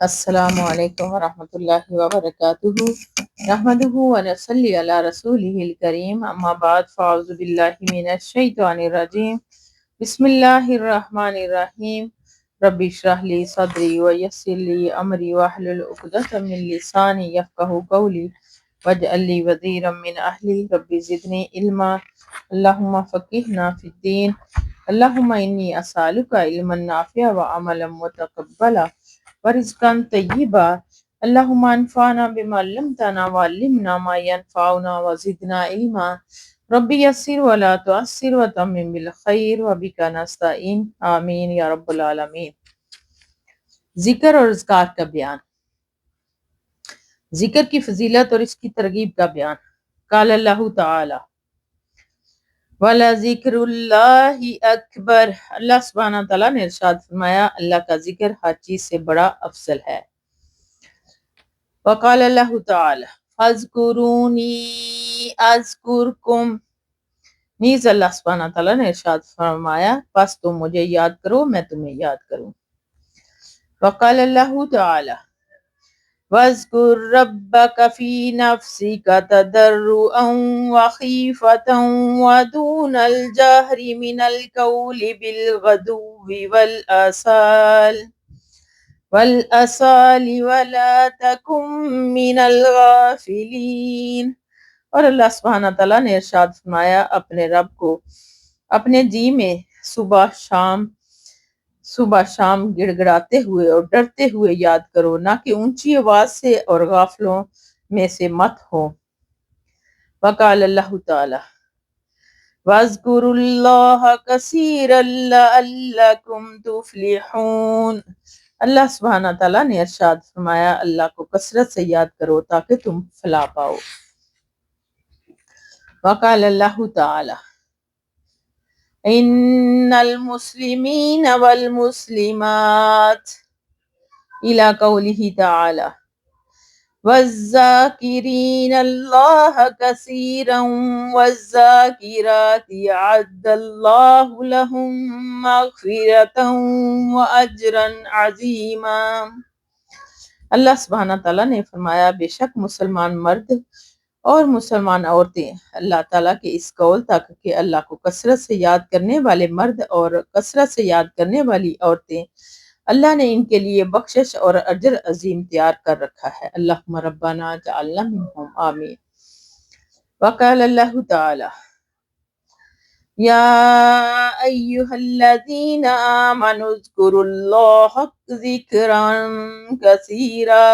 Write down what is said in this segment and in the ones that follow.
السلام علیکم ورحمۃ اللہ وبرکاتہ نحمدہ ونصلی علی رسولہ الکریم اما بعد فاعوذ باللہ من الشیطان الرجیم بسم اللہ الرحمن الرحیم رب اشرح لی صدری ویسر لی امری واحلل عقدۃ من لسانی یفقہوا قولی واجعل لی وزیرا من اہلی رب زدنی علما اللہم فقہنا فی الدین اللہم انی اسألک علما نافعا وعملا متقبلا ورزقا طیبا اللہم انفعنا بما علمتنا وعلمنا ما ينفعنا وزدنا علما ربی یسر ولا تعسر وتمم بالخیر وبک نستعین آمین یا رب العالمین۔ ذکر اور اذکار کا بیان، ذکر کی فضیلت اور اس کی ترغیب کا بیان۔ قال اللہ تعالی وَلَذِكْرُ اللَّهِ اکبر، اللہ سبحانہ تعالیٰ نے ارشاد فرمایا اللہ کا ذکر ہر چیز سے بڑا افضل ہے۔ وقال اللہ تعالی فَاذْكُرُونِي أَذْكُرْكُمْ، نیز اللہ سبحانہ تعالیٰ نے ارشاد فرمایا پس تم مجھے یاد کرو میں تمہیں یاد کروں۔ وقال اللہ تعالی وَاذْكُرْ رَبَّكَ فِي نَفْسِكَ تَضَرُّعًا وَخِيفَةً وَدُونَ الْجَهْرِ مِنَ الْقَوْلِ بِالْغُدُوِّ وَالْآصَالِ وَلَا تَكُن مِّنَ الْغَافِلِينَ، اور اللہ سبحانہ تعالیٰ نے ارشاد فرمایا اپنے رب کو اپنے جی میں صبح شام گڑ گڑاتے ہوئے اور ڈرتے ہوئے یاد کرو، نہ کہ اونچی آواز سے اور غافلوں میں سے مت ہو۔ وقال اللہ تعالی وَاذْكُرُوا اللَّهَ كَثِيرًا لَعَلَّكُمْ تُفْلِحُونَ، اللہ سبحانہ تعالیٰ نے ارشاد فرمایا اللہ کو کثرت سے یاد کرو تاکہ تم فلاح پاؤ۔ وقال اللہ تعالی ان المسلمین والمسلمات الی قولہ تعالی والذاکرین اللہ کثیرا والذاکرات اعد اللہ لہم مغفرۃ واجرا عظیما، اللہ سبحانہ تعالیٰ نے فرمایا بے شک مسلمان مرد اور مسلمان عورتیں اللہ تعالیٰ کے اس قول تک کہ اللہ کو کثرت سے یاد کرنے والے مرد اور کثرت سے یاد کرنے والی عورتیں اللہ نے ان کے لیے بخشش اور اجر عظیم تیار کر رکھا ہے۔ اللہم ربنا جعلنا منہم، آمین۔ وقال اللہ تعالی یا ایہا الذین آمنوا اذکروا اللہ ذکرا کثیرا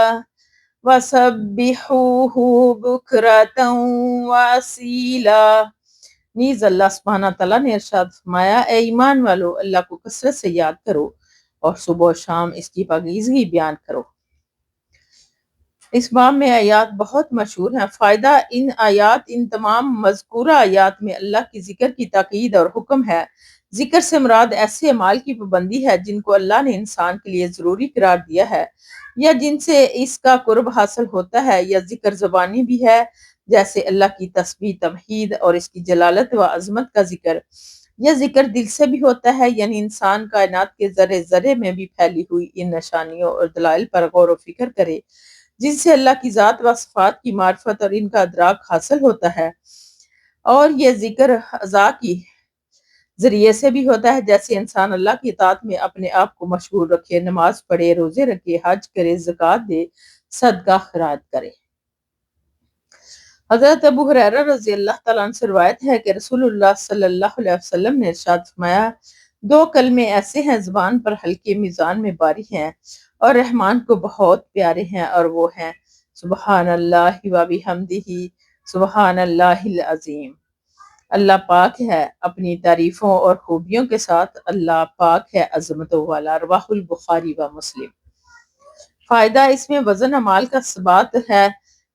وَسَبِّحُوهُ بُكْرَةً وَأَصِیلًا، نیز اللہ سبحانہ تعالیٰ نے ارشاد فرمایا اے ایمان والو اللہ کو کثرت سے یاد کرو اور صبح و شام اس کی پاکیزگی بیان کرو۔ اس باب میں آیات بہت مشہور ہیں۔ فائدہ ان تمام مذکورہ آیات میں اللہ کی ذکر کی تاکید اور حکم ہے۔ ذکر سے مراد ایسے اعمال کی پابندی ہے جن کو اللہ نے انسان کے لیے ضروری قرار دیا ہے یا جن سے اس کا قرب حاصل ہوتا ہے، یا ذکر زبانی بھی ہے جیسے اللہ کی تسبیح، تمحید اور اس کی جلالت و عظمت کا ذکر، یا ذکر دل سے بھی ہوتا ہے یعنی انسان کائنات کے ذرے ذرے میں بھی پھیلی ہوئی ان نشانیوں اور دلائل پر غور و فکر کرے جن سے اللہ کی ذات و صفات کی معرفت اور ان کا ادراک حاصل ہوتا ہے، اور یہ ذکر اعضاء کی ذریعے سے بھی ہوتا ہے جیسے انسان اللہ کی اطاعت میں اپنے آپ کو مشغول رکھے، نماز پڑھے، روزے رکھے، حج کرے، زکوٰۃ دے، صدقہ خیرات کرے۔ حضرت ابو ہریرہ رضی اللہ تعالیٰ عنہ سے روایت ہے کہ رسول اللہ صلی اللہ علیہ وسلم نے ارشاد فرمایا دو کلمے ایسے ہیں زبان پر ہلکے میزان میں باری ہیں اور رحمان کو بہت پیارے ہیں، اور وہ ہیں سبحان اللہ و بحمدہ سبحان اللہ العظیم، اللہ پاک ہے اپنی تعریفوں اور خوبیوں کے ساتھ، اللہ پاک ہے عظمتوں والا۔ رواہ البخاری و مسلم۔ فائدہ اس میں وزن اعمال کا ثبات ہے۔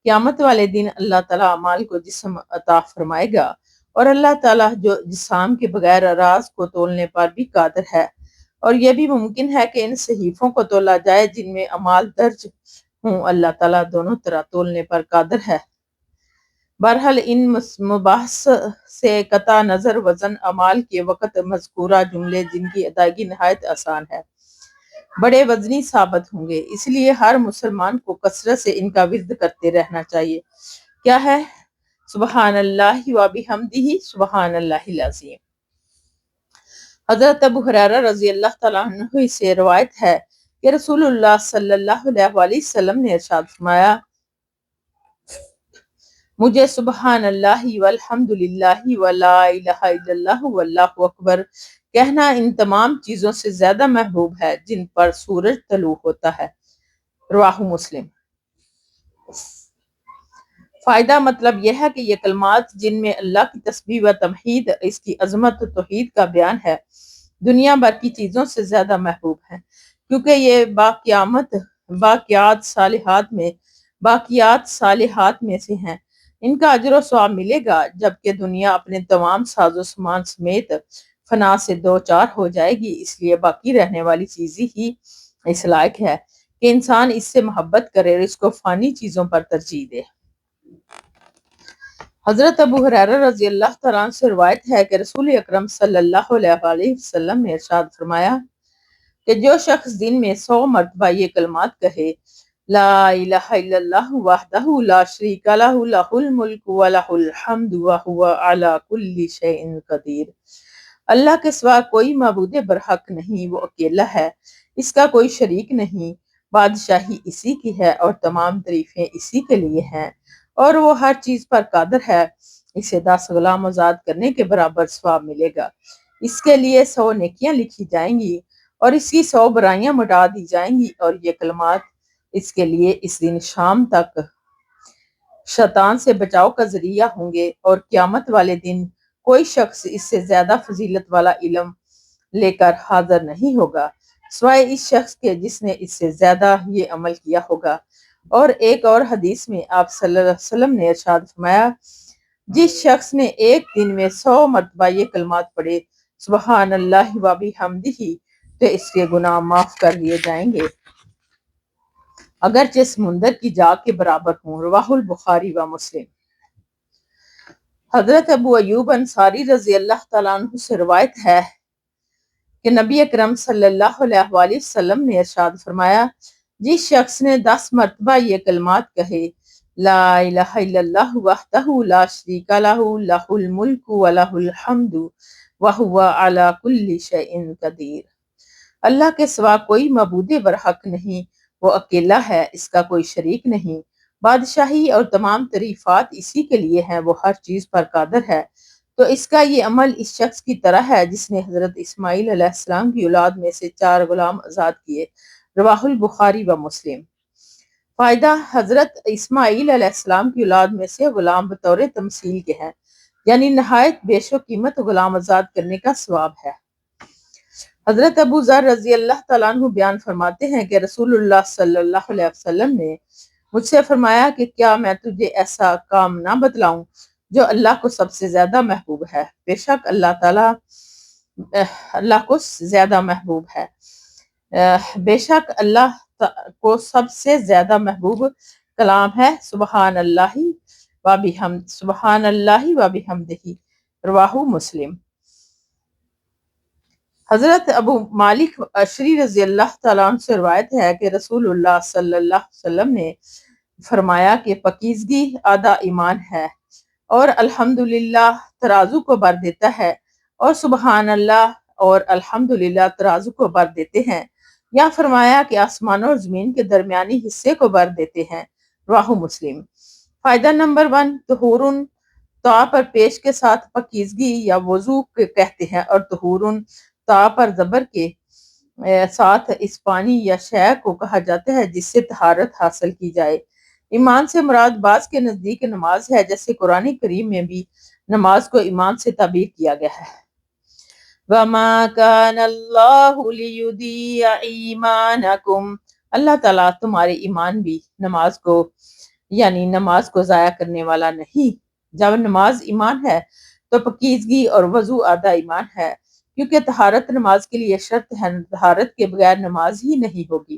قیامت والے دن اللہ تعالیٰ اعمال کو جسم عطا فرمائے گا، اور اللہ تعالیٰ جو جسام کے بغیر راز کو تولنے پر بھی قادر ہے، اور یہ بھی ممکن ہے کہ ان صحیفوں کو تولا جائے جن میں اعمال درج ہوں، اللہ تعالیٰ دونوں طرح تولنے پر قادر ہے۔ بہرحال ان مباحث سے قطع نظر وزن اعمال کے وقت مذکورہ جملے جن کی ادائیگی نہایت آسان ہے، بڑے وزنی ثابت ہوں گے، اس لیے ہر مسلمان کو کثرت سے ان کا ورد کرتے رہنا چاہیے۔ کیا ہے؟ سبحان اللہ و بحمدہ سبحان اللہ العظیم۔ حضرت ابو ہریرہ رضی اللہ تعالیٰ عنہ سے روایت ہے کہ رسول اللہ صلی اللہ علیہ وآلہ وسلم نے ارشاد فرمایا، مجھے سبحان اللہ والحمد للہ ولا الہ الا اللہ واللہ اکبر کہنا ان تمام چیزوں سے زیادہ محبوب ہے جن پر سورج طلوع ہوتا ہے۔ رواہ مسلم۔ فائدہ مطلب یہ ہے کہ یہ کلمات جن میں اللہ کی تسبیح و تمحید، اس کی عظمت و توحید کا بیان ہے، دنیا بھر کی چیزوں سے زیادہ محبوب ہیں، کیونکہ یہ باقیات صالحات میں سے ہیں۔ ان کا اجر و ثواب ملے گا جبکہ دنیا اپنے تمام ساز و سامان سمیت فنا سے دو چار ہو جائے گی، اس لیے باقی رہنے والی چیزیں ہی اس لائق ہے کہ انسان اس سے محبت کرے اور اس کو فانی چیزوں پر ترجیح دے۔ حضرت ابو ہریرہ رضی اللہ تعالیٰ عنہ سے روایت ہے کہ رسول اکرم صلی اللہ علیہ وآلہ وسلم نے ارشاد فرمایا کہ جو شخص دن میں 100 مرتبہ یہ کلمات کہے، لا الہ الا اللہ وحدہ لا شریک لہ لہ الملک ولہ الحمد وہو علی کل شیء قدیر، اللہ کے سوا کوئی معبود برحق نہیں، وہ اکیلا ہے، اس کا کوئی شریک نہیں، بادشاہی اسی کی ہے اور تمام تعریفیں اسی کے لیے ہیں، اور وہ ہر چیز پر قادر ہے۔ اسے 10 غلام آزاد کرنے کے برابر ثواب ملے گا، اس کے لیے 100 نیکیاں لکھی جائیں گی اور اس کی 100 برائیاں مٹا دی جائیں گی، اور یہ کلمات اس کے لیے اس دن شام تک شیطان سے بچاؤ کا ذریعہ ہوں گے، اور قیامت والے دن کوئی شخص اس سے زیادہ فضیلت والا علم لے کر حاضر نہیں ہوگا سوائے اس شخص کے جس نے اس سے زیادہ یہ عمل کیا ہوگا۔ اور ایک اور حدیث میں آپ صلی اللہ علیہ وسلم نے ارشاد فرمایا، جس شخص نے ایک دن میں 100 مرتبہ یہ کلمات پڑھے، سبحان اللہ و بحمدہ، تو اس کے گناہ معاف کر دیے جائیں گے اگرچہ سمندر کی جاگ کے برابر ہوں۔ رواہ البخاری و مسلم۔ حضرت ابو ایوب انصاری رضی اللہ تعالیٰ عنہ سے روایت ہے کہ نبی اکرم صلی اللہ علیہ وآلہ وسلم نے ارشاد فرمایا، جس شخص نے 10 مرتبہ یہ کلمات کہے، لا الہ الا اللہ وحدہ لا شریک لہ لہ الملک ولہ الحمد وہو علی کل شیء قدیر، اللہ کے سوا کوئی معبود برحق نہیں، وہ اکیلا ہے، اس کا کوئی شریک نہیں، بادشاہی اور تمام تعریفات اسی کے لیے ہیں، وہ ہر چیز پر قادر ہے۔ تو اس کا یہ عمل اس شخص کی طرح ہے جس نے حضرت اسماعیل علیہ السلام کی اولاد میں سے 4 غلام آزاد کیے۔ رواہ البخاری و مسلم۔ فائدہ، حضرت اسماعیل علیہ السلام کی اولاد میں سے غلام بطور تمثیل کے ہیں، یعنی نہایت بیش و قیمت غلام آزاد کرنے کا ثواب ہے۔ حضرت ابو ذر رضی اللہ تعالیٰ عنہ بیان فرماتے ہیں کہ رسول اللہ صلی اللہ علیہ وسلم نے مجھ سے فرمایا کہ کیا میں تجھے ایسا کام نہ بتلاؤں جو اللہ کو سب سے زیادہ محبوب ہے؟ بے شک اللہ کو زیادہ محبوب ہے، بے شک اللہ کو سب سے زیادہ محبوب کلام ہے سبحان اللہ و بحمدہ۔ رواہ مسلم۔ حضرت ابو مالک اشعری رضی اللہ تعالیٰ عنہ سے روایت ہے کہ رسول اللہ صلی اللہ علیہ وسلم نے فرمایا کہ پاکیزگی آدھا ایمان ہے، اور الحمدللہ ترازو کو بھر دیتا ہے، اور سبحان اللہ اور الحمدللہ ترازو کو بھر دیتے ہیں، یا فرمایا کہ آسمانوں اور زمین کے درمیانی حصے کو بھر دیتے ہیں۔ رواہ مسلم۔ فائدہ نمبر 1، طہورن تا پر پیش کے ساتھ پاکیزگی یا وضو کہتے ہیں، اور طہورن تا پر زبر کے ساتھ اس پانی یا شے کو کہا جاتا ہے جس سے طہارت حاصل کی جائے۔ ایمان سے مراد بعض کے نزدیک نماز ہے، جیسے قرآن کریم میں بھی نماز کو ایمان سے تعبیر کیا گیا ہے۔ وَمَا كَانَ اللَّهُ لِيُضِيعَ إِيمَانَكُمْ، اللہ تعالیٰ تمہارے ایمان بھی نماز کو ضائع کرنے والا نہیں۔ جب نماز ایمان ہے تو پاکیزگی اور وضو آدھا ایمان ہے، کیونکہ طہارت نماز کے لیے شرط ہے، طہارت کے بغیر نماز ہی نہیں ہوگی۔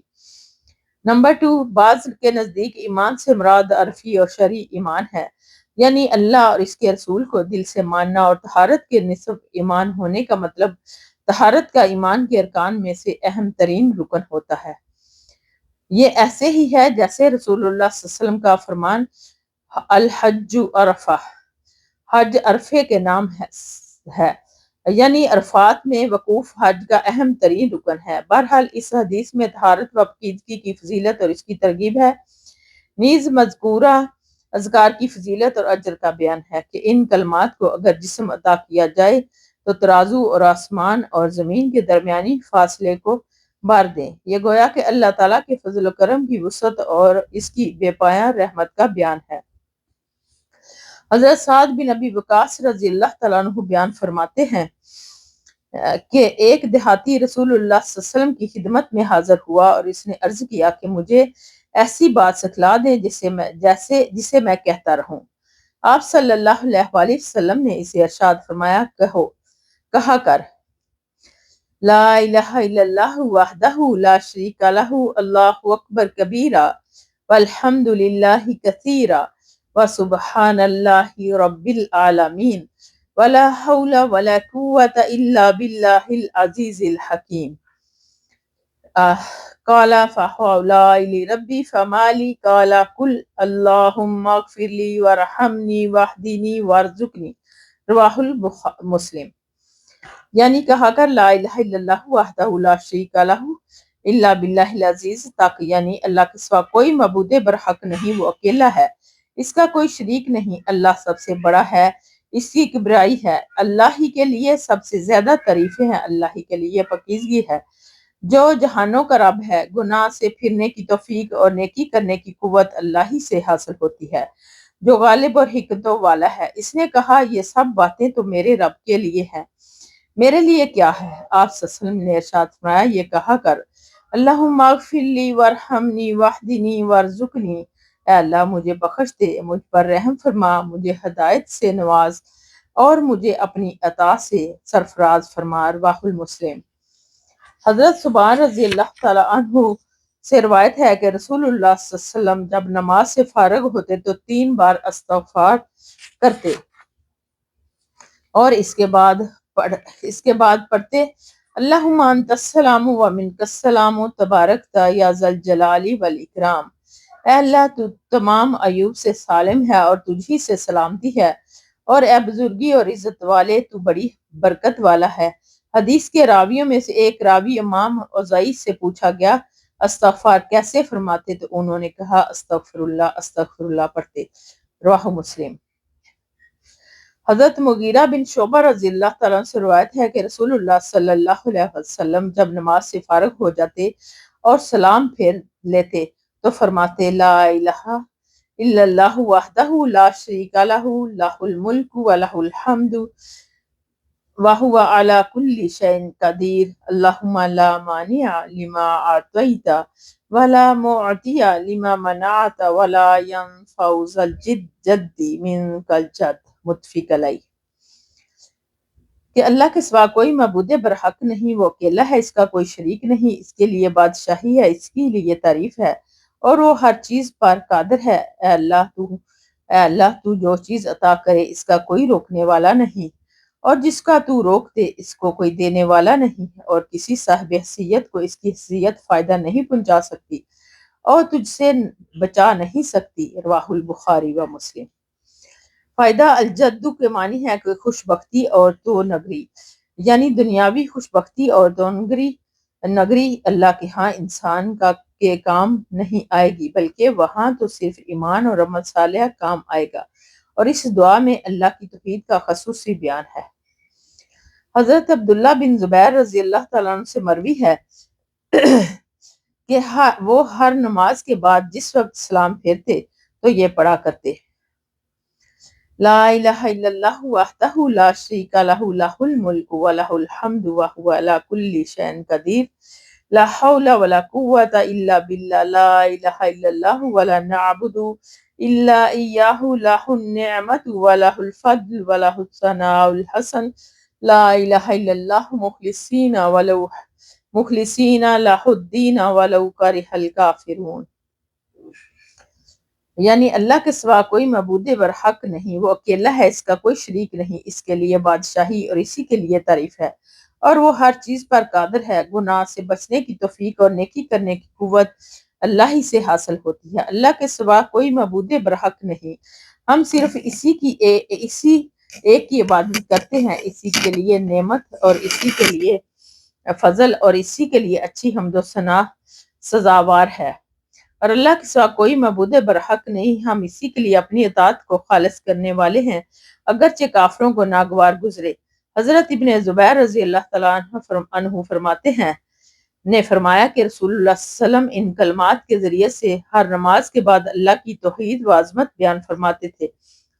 نمبر 2، بعض کے نزدیک ایمان سے مراد عرفی اور شرعی ایمان ہے، یعنی اللہ اور اس کے رسول کو دل سے ماننا، اور طہارت کے نصف ایمان ہونے کا مطلب طہارت کا ایمان کے ارکان میں سے اہم ترین رکن ہوتا ہے۔ یہ ایسے ہی ہے جیسے رسول اللہ صلی اللہ علیہ وسلم کا فرمان الحج عرفہ، حج عرفے کے نام ہے، یعنی عرفات میں وقوف حج کا اہم ترین رکن ہے۔ بہرحال اس حدیث میں طہارت و پاکیزگی کی فضیلت اور اس کی ترغیب ہے، نیز مذکورہ اذکار کی فضیلت اور اجر کا بیان ہے کہ ان کلمات کو اگر جسم عطا کیا جائے تو ترازو اور آسمان اور زمین کے درمیانی فاصلے کو بار دیں۔ یہ گویا کہ اللہ تعالیٰ کے فضل و کرم کی وسعت اور اس کی بے پایاں رحمت کا بیان ہے۔ حضرت سعد بن ابی وقاص رضی اللہ تعالیٰ عنہ بیان فرماتے ہیں کہ ایک دیہاتی رسول اللہ صلی اللہ علیہ وسلم کی خدمت میں حاضر ہوا اور اس نے عرض کیا کہ مجھے ایسی بات سکھلا دیں جسے میں کہتا رہوں۔ آپ صلی اللہ علیہ وآلہ وسلم نے اسے ارشاد فرمایا، کہا کر لا الہ الا اللہ وحدہ لا شریک لہ اللہ اکبر کبیرا والحمد للہ کثیرا وسبحان اللہ رب العالمین ولا حول ولا قوة الا باللہ العزیز الحکیم۔ قال فحولي لربي فما لي قال قل اللهم اغفر لي وارحمني واهدني وارزقني رواہ مسلم۔ یعنی کہا کر لا الہ الا اللہ وحدہ لا شریک لہ الا باللہ العزیز، تاکہ یعنی اللہ کے سوا کوئی معبود برحق نہیں، وہ اکیلا ہے، اس کا کوئی شریک نہیں، اللہ سب سے بڑا ہے، اس کی کبریائی ہے، اللہ ہی کے لیے سب سے زیادہ تعریفیں ہیں، اللہ ہی کے لیے پاکیزگی ہے، جو جہانوں کا رب ہے۔ گناہ سے پھرنے کی توفیق اور نیکی کرنے کی قوت اللہ ہی سے حاصل ہوتی ہے، جو غالب اور حکمتوں والا ہے۔ اس نے کہا یہ سب باتیں تو میرے رب کے لیے ہیں، میرے لیے کیا ہے؟ آپ صلی اللہ علیہ وسلم نے ارشاد فرمایا، یہ کہا کر اللہم اغفر لی وارحمنی واہدنی وارزقنی، اے اللہ مجھے بخش دے، مجھ پر رحم فرما، مجھے ہدایت سے نواز اور مجھے اپنی عطا سے سرفراز فرما۔ رواہ مسلم۔ حضرت ثوبان رضی اللہ تعالیٰ عنہ سے روایت ہے کہ رسول اللہ صلی اللہ علیہ وسلم جب نماز سے فارغ ہوتے تو 3 بار استغفار کرتے اور اس کے بعد پڑھتے اللہم انت السلام و منک السلام تبارکت یا ذا الجلال والاکرام، اے اللہ تو تمام عیوب سے سالم ہے اور تجھ ہی سے سلامتی ہے، اور اے بزرگی اور عزت والے تو بڑی برکت والا ہے۔ حدیث کے راویوں میں سے ایک راوی امام اوزائی سے پوچھا گیا استغفار کیسے فرماتے، تو انہوں نے کہا استغفر اللہ پڑھتے۔ رواہ مسلم۔ حضرت مغیرہ بن شعبہ رضی اللہ تعالیٰ عنہ سے روایت ہے کہ رسول اللہ صلی اللہ علیہ وسلم جب نماز سے فارغ ہو جاتے اور سلام پھیر لیتے تو فرماتے لا الہ الا اللہ وحدہ لا شریک لہ لہ الملک ولہ الحمد وہو علی کل شیء قدیر، اللہم لا مانع لما اعطیت ولا معطی لما منعت ولا ينفع ذا الجد منک الجد، متفق علیہ۔ کہ اللہ کے سوا کوئی معبود برحق نہیں، وہ اکیلا ہے، اس کا کوئی شریک نہیں، اس کے لیے بادشاہی ہے، اس کے لیے تعریف ہے اور وہ ہر چیز پر قادر ہے۔ اے اللہ تو جو چیز عطا کرے اس کا کوئی روکنے والا نہیں، اور جس کا تو روک دے اس کو کوئی دینے والا نہیں، اور کسی صاحب حیثیت کو اس کی حیثیت فائدہ نہیں پہنچا سکتی اور تجھ سے بچا نہیں سکتی۔ رواہ البخاری و مسلم۔ فائدہ الجد کے معنی ہے کہ خوش بختی اور تو نگری، یعنی دنیاوی خوش بختی اور تو نگری اللہ کے ہاں انسان کے کام نہیں آئے گی، بلکہ وہاں تو صرف ایمان اور عمل صالح کام آئے گا، اور اس دعا میں اللہ کی توحید کا خصوصی بیان ہے۔ حضرت عبداللہ بن زبیر رضی اللہ تعالیٰ عنہ سے مروی ہے کہ وہ ہر نماز کے بعد جس وقت سلام پھیرتے تو یہ پڑھا کرتے لا الہ الا اللہ وحدہ لا شریک لہ لہ الملک ولہ الحمد وہو علی کل شیء قدیر، لا حول ولا قوة الا باللہ، لا الہ الا اللہ ولا نعبد الا ایاہ، لہ النعمت ولہ الفضل ولہ الثناء الحسن، لا الہ الا اللہ مخلصین لہ الدین ولو کرہ الکافرون۔ یعنی اللہ کے سوا کوئی معبود برحق نہیں، وہ اکیلا ہے، اس کا کوئی شریک نہیں، اس کے لیے بادشاہی اور اسی کے لیے تعریف ہے، اور وہ ہر چیز پر قادر ہے۔ گناہ سے بچنے کی توفیق اور نیکی کرنے کی قوت اللہ ہی سے حاصل ہوتی ہے۔ اللہ کے سوا کوئی معبود برحق نہیں۔ ہم صرف اسی ایک کی عبادت کرتے ہیں، اسی کے لیے نعمت اور اسی کے لیے فضل اور اسی کے لیے اچھی حمد و ثنا سزاوار ہے، اور اللہ کے سوا کوئی معبود برحق نہیں۔ ہم اسی کے لیے اپنی اطاعت کو خالص کرنے والے ہیں، اگرچہ کافروں کو ناگوار گزرے۔ حضرت ابن زبیر رضی اللہ تعالیٰ عنہ فرماتے ہیں، نے فرمایا کہ رسول اللہ صلی اللہ علیہ وسلم ان کلمات کے ذریعے سے ہر نماز کے بعد اللہ کی توحید و عظمت بیان فرماتے تھے۔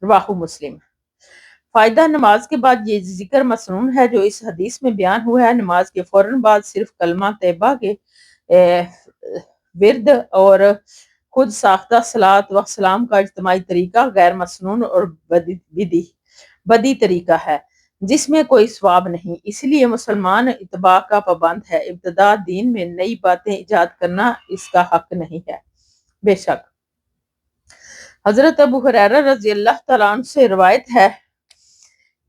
رواہ مسلم۔ فائدہ: نماز کے بعد یہ ذکر مسنون ہے جو اس حدیث میں بیان ہوا ہے۔ نماز کے فوراً بعد صرف کلمہ طیبہ کے ورد اور خود ساختہ صلاۃ و سلام کا اجتماعی طریقہ غیر مسنون اور بدی طریقہ ہے جس میں کوئی ثواب نہیں، اس لیے مسلمان اتباع کا پابند ہے۔ ابتداء دین میں نئی باتیں ایجاد کرنا اس کا حق نہیں ہے۔ بے شک حضرت ابو ہریرہ رضی اللہ تعالیٰ عنہ سے روایت ہے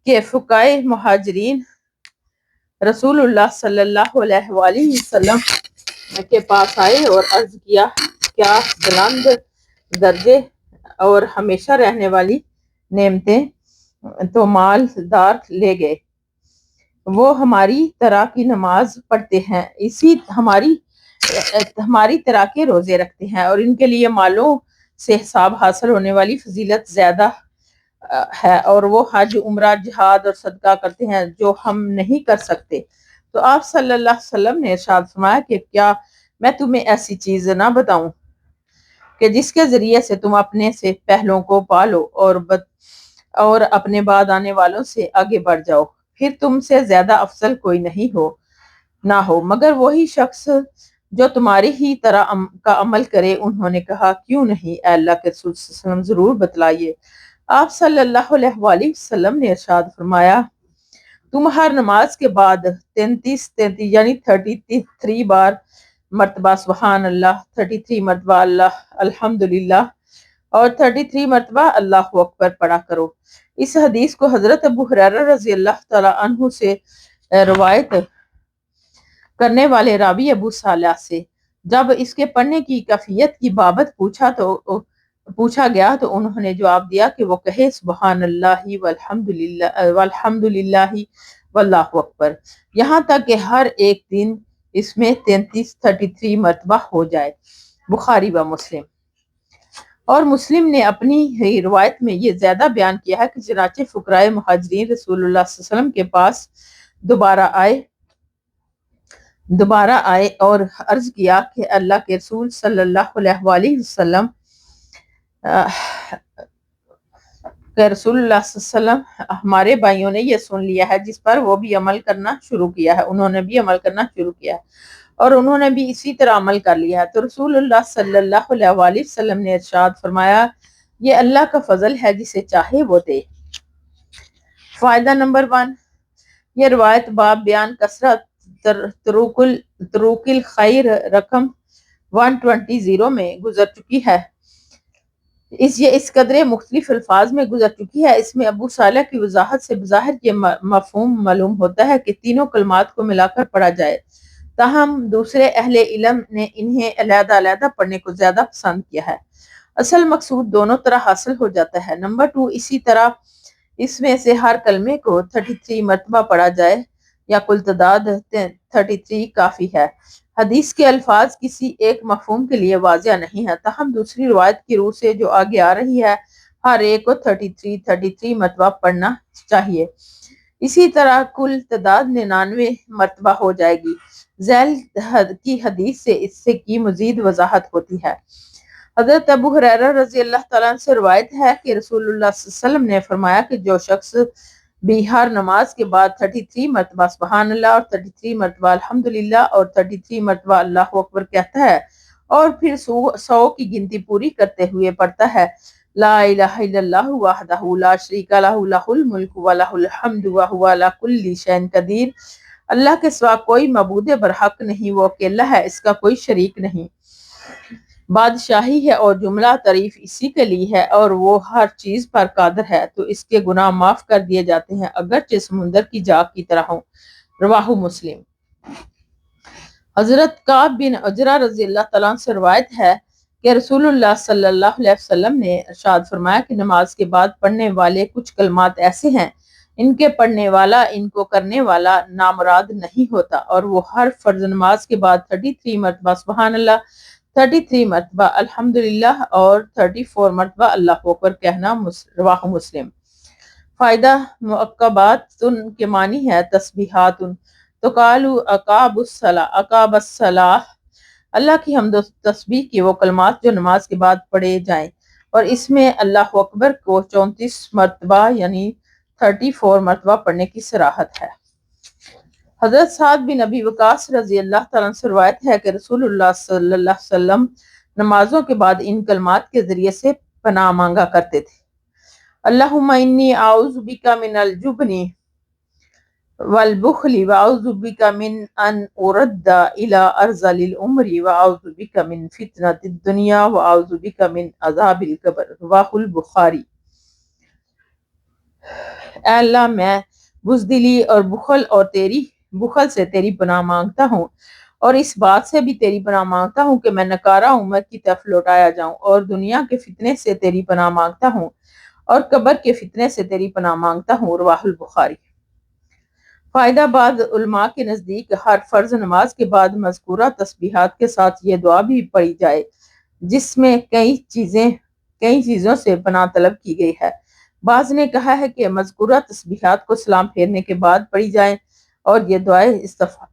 کہ فقہائے مہاجرین رسول اللہ صلی اللہ علیہ وآلہ وسلم کے پاس آئے اور عرض کیا، کیا بلند درجے اور ہمیشہ رہنے والی نعمتیں تو مالدار لے گئے، وہ ہماری طرح کی نماز پڑھتے ہیں، اسی ہماری طرح کے روزے رکھتے ہیں، اور ان کے لیے مالوں سے حساب حاصل ہونے والی فضیلت زیادہ ہے، اور وہ حج، عمرہ، جہاد اور صدقہ کرتے ہیں جو ہم نہیں کر سکتے۔ تو آپ صلی اللہ علیہ وسلم نے ارشاد فرمایا کہ کیا میں تمہیں ایسی چیز نہ بتاؤں کہ جس کے ذریعے سے تم اپنے سے پہلوں کو پالو اور اپنے بعد آنے والوں سے آگے بڑھ جاؤ، پھر تم سے زیادہ افضل کوئی نہ ہو مگر وہی شخص جو تمہاری ہی طرح کا عمل کرے۔ انہوں نے کہا، کیوں نہیں اے اللہ کے رسول صلی اللہ علیہ وسلم، ضرور بتلائیے۔ آپ صلی اللہ علیہ وآلہ وسلم نے ارشاد فرمایا، تم ہر نماز کے بعد 33 یعنی 33 مرتبہ سبحان اللہ، 33 مرتبہ الحمدللہ اور 33 مرتبہ اللہ اکبر پڑھا کرو۔ اس حدیث کو حضرت ابو ہریرہ رضی اللہ تعالیٰ عنہ سے روایت کرنے والے راوی ابو صالح سے جب اس کے پڑھنے کی کیفیت کی بابت پوچھا گیا تو انہوں نے جواب دیا کہ وہ کہے سبحان اللہ والحمد للہ واللہ اکبر، یہاں تک کہ ہر ایک دن اس میں 33 مرتبہ ہو جائے۔ بخاری و مسلم۔ اور مسلم نے اپنی ہی روایت میں یہ زیادہ بیان کیا ہے کہ چنانچہ فقراء مہاجرین رسول اللہ صلی اللہ علیہ وسلم کے پاس دوبارہ آئے اور عرض کیا کہ اللہ کے رسول صلی اللہ علیہ وآلہ وسلم کہ رسول اللہ صلی اللہ علیہ وسلم ہمارے بھائیوں نے یہ سن لیا ہے جس پر وہ بھی عمل کرنا شروع کیا ہے، انہوں نے بھی عمل کرنا شروع کیا ہے اور انہوں نے بھی اسی طرح عمل کر لیا ہے۔ تو رسول اللہ صلی اللہ علیہ وآلہ وسلم نے ارشاد فرمایا، یہ اللہ کا فضل ہے، جسے چاہے وہ دے۔ فائدہ نمبر 1، یہ روایت باب بیان کثرت طرق الخیر رقم 120 میں گزر چکی ہے۔ اس قدرے مختلف الفاظ میں گزر چکی ہے۔ اس میں ابو صالح کی وضاحت سے بظاہر یہ مفہوم معلوم ہوتا ہے کہ تینوں کلمات کو ملا کر پڑھا جائے، تاہم دوسرے اہل علم نے انہیں علیحدہ علیحدہ پڑھنے کو زیادہ پسند کیا ہے۔ اصل مقصود دونوں طرح حاصل ہو جاتا ہے۔ نمبر 2، اسی طرح اس میں سے ہر کلمے کو 33 مرتبہ پڑھا جائے یا کل تعداد 33 کافی ہے۔ حدیث کے الفاظ کسی ایک مفہوم کے لیے واضح نہیں ہے، تاہم دوسری روایت کی روح سے جو آگے آ رہی ہے، ہر ایک کو 33 مرتبہ پڑھنا چاہیے۔ اسی طرح کل تعداد 99 مرتبہ ہو جائے گی۔ ذیل کی حدیث سے اس سے کی مزید وضاحت ہوتی ہے۔ حضرت ابو ہریرہ رضی اللہ تعالیٰ عنہ سے روایت ہے کہ رسول اللہ صلی اللہ علیہ وسلم نے فرمایا کہ جو شخص بھی ہر نماز کے بعد 33 مرتبہ سبحان اللہ اور 33 مرتبہ الحمدللہ اور 33 مرتبہ اللہ اکبر کہتا ہے اور پھر 100 کی گنتی پوری کرتے ہوئے پڑھتا ہے، لا الہ الا اللہ وحدہ لا شریک لہ لہ الملک ولہ الحمد وہو علی کل شیء قدیر، اللہ کے سوا کوئی معبود برحق نہیں، وہ اکیلا ہے، اس کا کوئی شریک نہیں، بادشاہی ہے اور جملہ تعریف اسی کے لیے ہے اور وہ ہر چیز پر قادر ہے، تو اس کے گناہ معاف کر دیے جاتے ہیں اگرچہ سمندر کی جاگ کی طرح ہوں۔ رواہ مسلم۔ حضرت کعب بن عجرہ رضی اللہ تعالیٰ عنہ سے روایت ہے کہ رسول اللہ صلی اللہ علیہ وسلم نے ارشاد فرمایا کہ نماز کے بعد پڑھنے والے کچھ کلمات ایسے ہیں ان کے پڑھنے والا ان کو کرنے والا نامراد نہیں ہوتا، اور وہ ہر فرض نماز کے بعد 33 مرتبہ سبحان اللہ، 33 مرتبہ الحمدللہ اور 34 مرتبہ اللہ اکبر کہنا۔ رواہ مسلم۔ فائدہ معقبات کے معنی ہے تسبیحات، تو قالو اقاب الصلاح، اللہ کی حمد و تسبیح کی وہ کلمات جو نماز کے بعد پڑھے جائیں، اور اس میں اللہ اکبر کو 34 مرتبہ یعنی 34 مرتبہ پڑھنے کی صراحت ہے۔ حضرت سعد بن ابی وقاص رضی اللہ تعالیٰ عنہ سے روایت ہے کہ رسول اللہ صلی اللہ علیہ وسلم نمازوں کے بعد ان کلمات کے ذریعے سے پناہ مانگا کرتے تھے: اللہم انی اعوذ بک من الجبن والبخل واعوذ بک من ان ارد الی ارذل العمر واعوذ بک من فتنۃ الدنیا واعوذ بک من عذاب القبر۔ رواہ البخاری۔ اے اللہ میں بزدلی اور بخل سے تیری پناہ مانگتا ہوں، اور اس بات سے بھی تیری پناہ مانگتا ہوں کہ میں نکارہ عمر کی طرف لوٹایا جاؤں، اور دنیا کے فتنے سے تیری پناہ مانگتا ہوں، اور قبر کے فتنے سے تیری پناہ مانگتا ہوں۔ رواہ البخاری۔ فائدہ بعض علماء کے نزدیک ہر فرض نماز کے بعد مذکورہ تسبیحات کے ساتھ یہ دعا بھی پڑھی جائے جس میں کئی چیزوں سے پناہ طلب کی گئی ہے۔ بعض نے کہا ہے کہ مذکورہ تسبیحات کو سلام پھیرنے کے بعد پڑھی جائیں، اور یہ دعائے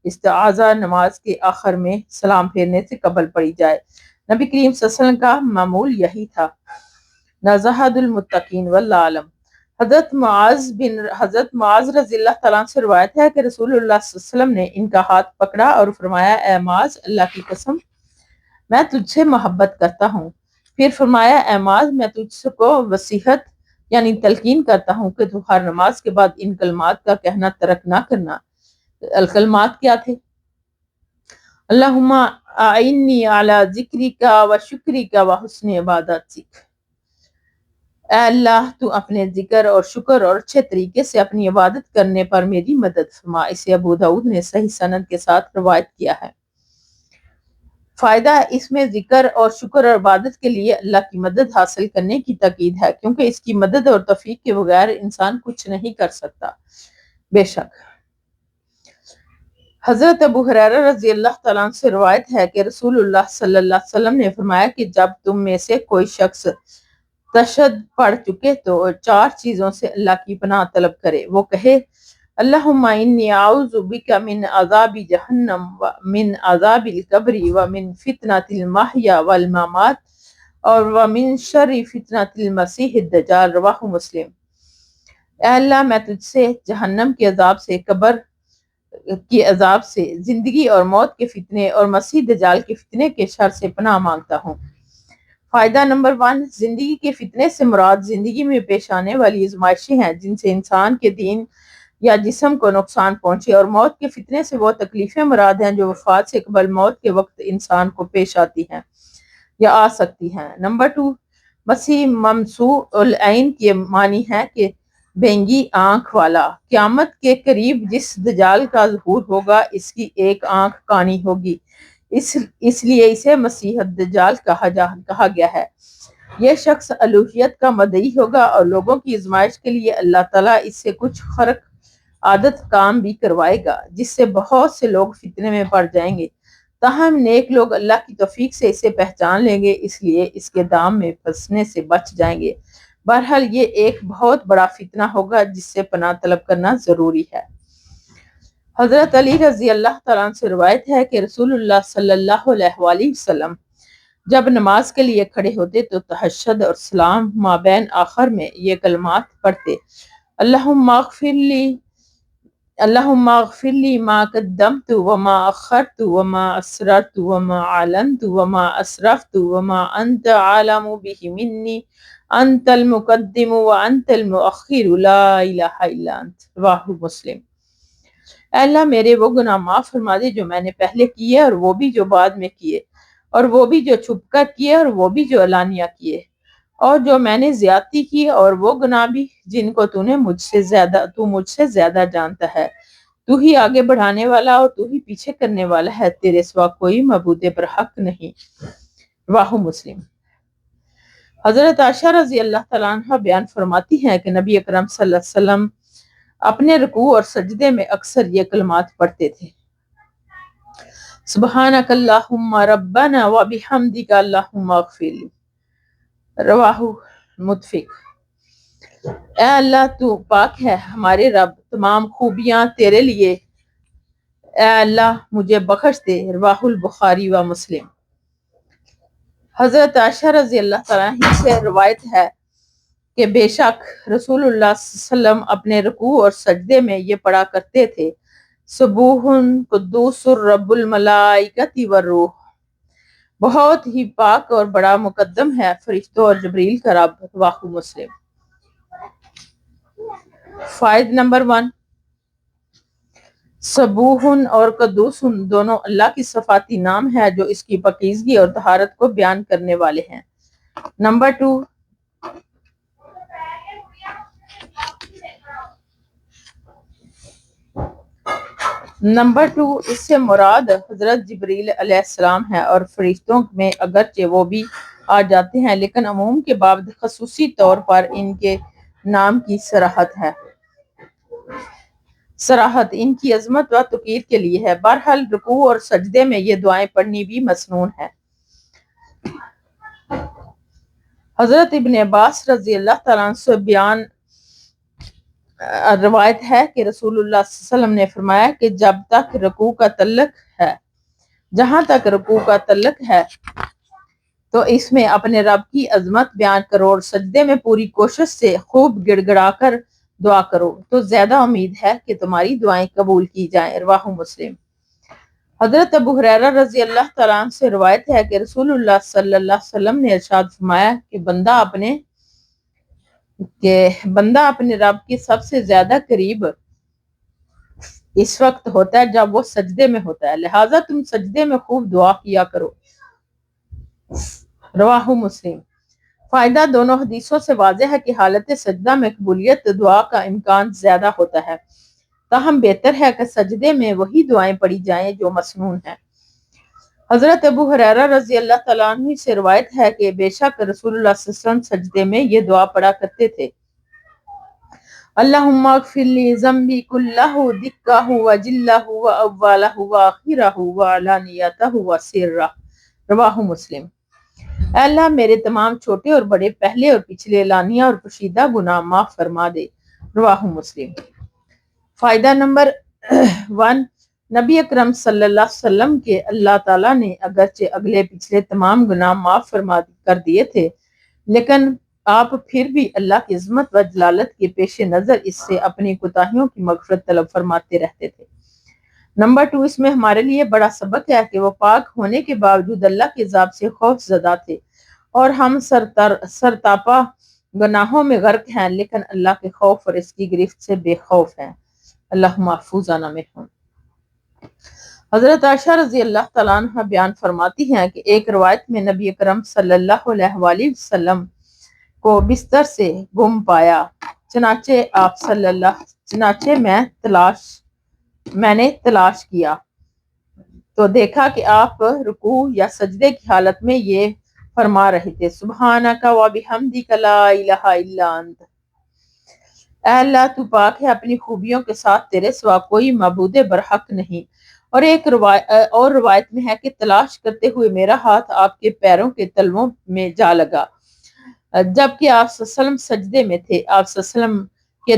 استعاذہ نماز کے آخر میں سلام پھیرنے سے قبل پڑھی جائے۔ نبی کریم صلی اللہ علیہ وسلم کا معمول یہی تھا۔ نزہد المتقین واللہ عالم۔ حضرت معاذ رضی اللہ تعالیٰ عنہ سے روایت ہے کہ رسول اللہ صلی اللہ علیہ وسلم نے ان کا ہاتھ پکڑا اور فرمایا: اے معاذ، اللہ کی قسم میں تجھ سے محبت کرتا ہوں۔ پھر فرمایا: اے معاذ، میں تجھ کو وصیحت یعنی تلقین کرتا ہوں کہ تو ہر نماز کے بعد ان کلمات کا کہنا ترک نہ کرنا۔ الکلمات کیا تھے؟ اللہم اعنی علی ذکرک و شکرک و حسن عبادتک۔ اے اللہ، تو اپنے ذکر اور شکر اور اچھے طریقے سے اپنی عبادت کرنے پر میری مدد فرما۔ اسے ابو داؤد نے صحیح سند کے ساتھ روایت کیا ہے۔ فائدہ اس میں ذکر اور شکر اور عبادت کے لیے اللہ کی مدد حاصل کرنے کی تاکید ہے، کیونکہ اس کی مدد اور توفیق کے بغیر انسان کچھ نہیں کر سکتا۔ بے شک حضرت ابو ہریرہ رضی اللہ تعالیٰ عنہ سے روایت ہے کہ رسول اللہ صلی اللہ علیہ وسلم نے فرمایا کہ جب تم میں سے کوئی شخص تشہد پڑھ چکے تو 4 چیزوں سے اللہ کی پناہ طلب کرے۔ وہ کہے: اللہم انی اعوذ بک من عذاب جہنم ومن عذاب القبر ومن فتنۃ المحیا والممات اور ومن شر فتنۃ المسیح الدجال۔ رواہ مسلم۔ اے اللہ، میں تجھ سے جہنم کے عذاب سے، قبر کے عذاب سے، زندگی اور موت کے فتنے اور مسیح دجال کے فتنے کے شر سے پناہ مانگتا ہوں۔ فائدہ نمبر 1، زندگی کے فتنے سے مراد زندگی میں پیش آنے والی آزمائشیں ہیں جن سے انسان کے دین یا جسم کو نقصان پہنچے، اور موت کے فتنے سے وہ تکلیفیں مراد ہیں جو وفات سے قبل موت کے وقت انسان کو پیش آتی ہیں یا آ سکتی ہیں۔ نمبر 2، مسیح ممسوح العین کے معنی ہے کہ بینگی آنکھ والا۔ قیامت کے قریب جس دجال کا ظہور ہوگا اس کی ایک آنکھ کانی ہوگی، اس لیے اسے مسیح الدجال کہا گیا ہے۔ یہ شخص الوہیت کا مدعی ہوگا اور لوگوں کی آزمائش کے لیے اللہ تعالیٰ اس سے کچھ خرق عادت کام بھی کروائے گا جس سے بہت سے لوگ فتنے میں پڑ جائیں گے، تاہم نیک لوگ اللہ کی توفیق سے اسے پہچان لیں گے، اس لیے اس کے دام میں پھنسنے سے بچ جائیں گے۔ بہرحال یہ ایک بہت بڑا فتنہ ہوگا جس سے پناہ طلب کرنا ضروری ہے۔ حضرت علی رضی اللہ تعالیٰ عنہ سے روایت ہے کہ رسول اللہ صلی اللہ علیہ وآلہ وسلم جب نماز کے لیے کھڑے ہوتے تو تہجد اور سلام مابین آخر میں یہ کلمات پڑھتے: اللہم اغفر لی ما قدمت وما اخرت وما اسررت وما اعلنت وما اسرفت وما انت عالم به منی انت المقدم وانت المؤخر لا الہ الا انت۔ رواہ مسلم۔ اے اللہ، میرے وہ گناہ معاف فرما دے جو میں نے پہلے کیے اور وہ بھی جو بعد میں کیے، اور وہ بھی جو چھپ کر کیے اور وہ بھی جو علانیہ کیے، اور جو میں نے زیادتی کی اور وہ گناہ بھی جن کو تو مجھ سے زیادہ جانتا ہے۔ تو ہی آگے بڑھانے والا اور تو ہی پیچھے کرنے والا ہے، تیرے سوا کوئی معبود برحق نہیں۔ رواہ مسلم۔ حضرت عائشہ رضی اللہ تعالیٰ عنہ بیان فرماتی ہیں کہ نبی اکرم صلی اللہ علیہ وسلم اپنے رکوع اور سجدے میں اکثر یہ کلمات پڑھتے تھے: سبحانک اللہم ربنا وبحمدک اللہم اغفر لی۔ رواہ متفق۔ اے اللہ تو پاک ہے، ہمارے رب، تمام خوبیاں تیرے لیے، اے اللہ مجھے بخش دے۔ رواہ البخاری و مسلم۔ حضرت عائشہ رضی اللہ تعالیٰ عنہ سے روایت ہے کہ بے شک رسول اللہ صلی اللہ علیہ وسلم اپنے رکوع اور سجدے میں یہ پڑھا کرتے تھے: سبوح قدوس رب الملائکۃ والروح، بہت ہی پاک اور بڑا مقدم ہے فرشتوں اور جبریل کا رب۔ رواہ مسلم۔ فائد نمبر 1، سبوح اور قدوس دونوں اللہ کی صفاتی نام ہے جو اس کی پاکیزگی اور طہارت کو بیان کرنے والے ہیں۔ نمبر 2، اس سے مراد حضرت جبریل علیہ السلام ہے، اور فرشتوں میں اگرچہ وہ بھی آ جاتے ہیں لیکن عموم کے بابت خصوصی طور پر ان کے نام کی صراحت ان کی عظمت و توقیر کے لیے ہے۔ بہرحال رکوع اور سجدے میں یہ دعائیں پڑھنی بھی مسنون ہے۔ حضرت ابن عباس رضی اللہ تعالیٰ عنہ سے بیان روایت ہے کہ رسول اللہ صلی اللہ علیہ وسلم نے فرمایا کہ جہاں تک رکوع کا تعلق ہے تو اس میں اپنے رب کی عظمت بیان کرو اور سجدے میں پوری کوشش سے خوب گڑ گڑا کر دعا کرو تو زیادہ امید ہے کہ تمہاری دعائیں قبول کی جائیں۔ رواہ مسلم۔ حضرت ابو ہریرہ رضی اللہ تعالیٰ عنہ سے روایت ہے کہ رسول اللہ صلی اللہ علیہ وسلم نے ارشاد فرمایا کہ بندہ اپنے رب کے سب سے زیادہ قریب اس وقت ہوتا ہے جب وہ سجدے میں ہوتا ہے، لہٰذا تم سجدے میں خوب دعا کیا کرو۔ رواہ مسلم۔ فائدہ، دونوں حدیثوں سے واضح ہے کہ حالت سجدہ میں قبولیت دعا کا امکان زیادہ ہوتا ہے، تاہم بہتر ہے کہ سجدے میں وہی دعائیں پڑھی جائیں جو مسنون ہیں۔ حضرت ابو ہریرہ رضی اللہ تعالیٰ عنہ سے روایت ہے کہ بے شک رسول اللہ صلی اللہ علیہ وسلم سجدے میں یہ دعا پڑھا کرتے تھے: اللہم اغفر لی ذنبی کلہ دقہ وجلہ واولہ وآخرہ وعلانیتہ وسرہ۔ رواہ مسلم۔ اے اللہ میرے تمام چھوٹے اور بڑے، پہلے اور پچھلے، لانیہ اور پوشیدہ گناہ معاف فرما دے۔ رواہ مسلم۔ فائدہ نمبر 1، نبی اکرم صلی اللہ علیہ وسلم کے اللہ تعالیٰ نے اگرچہ اگلے پچھلے تمام گناہ معاف فرما کر دیے تھے لیکن آپ پھر بھی اللہ کی عظمت و جلالت کے پیش نظر اس سے اپنی کوتاہیوں کی مغفرت طلب فرماتے رہتے تھے۔ نمبر 2، اس میں ہمارے لیے بڑا سبق ہے کہ وہ پاک ہونے کے باوجود اللہ کے عذاب سے خوف زدہ تھے، اور ہم سرتاپا گناہوں میں غرق ہیں لیکن اللہ کے خوف اور اس کی گرفت سے بے خوف ہیں۔ اللہ محفوظنا منہم۔ حضرت عائشہ رضی اللہ تعالیٰ عنہ بیان فرماتی ہیں کہ ایک روایت میں نبی اکرم صلی اللہ علیہ وآلہ وسلم کو بستر سے گم پایا، چنانچہ میں نے تلاش کیا تو دیکھا کہ آپ رکوع یا سجدے کی حالت میں یہ فرما رہے تھے: سبحانک وبحمدک لا الہ الا انت۔ اے اللہ تو پاک ہے، اپنی خوبیوں کے ساتھ تیرے سوا کوئی معبود برحق نہیں۔ اور ایک روایت میں ہے کہ تلاش کرتے ہوئے میرا ہاتھ آپ کے پیروں کے تلووں میں جا لگا جبکہ آپ صلی اللہ علیہ وسلم سجدے میں تھے۔ آپ صلی اللہ علیہ وسلم کے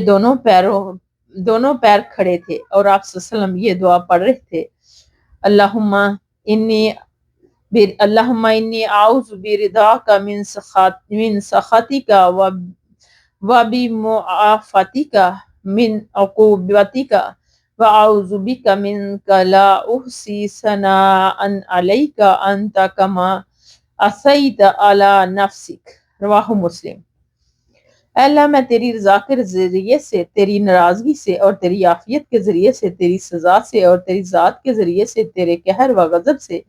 دونوں پیر کھڑے تھے اور آپ صلی اللہ علیہ وسلم یہ دعا پڑھ رہے تھے: اللہم انی اعوذ برضاک من سخطک وبمعافاتک من عقوبتک واعوذ بک منک لا احصی ثناء علیک انت کما اثنیت علی نفسک۔ رواہ مسلم۔ اے اللہ میں تیری رضا کے ذریعے سے، تیری ناراضگی سے اور تیری عافیت کے ذریعے سے، تیری سزا سے اور تیری ذات کے ذریعے سے تیرے قہر و غضب سے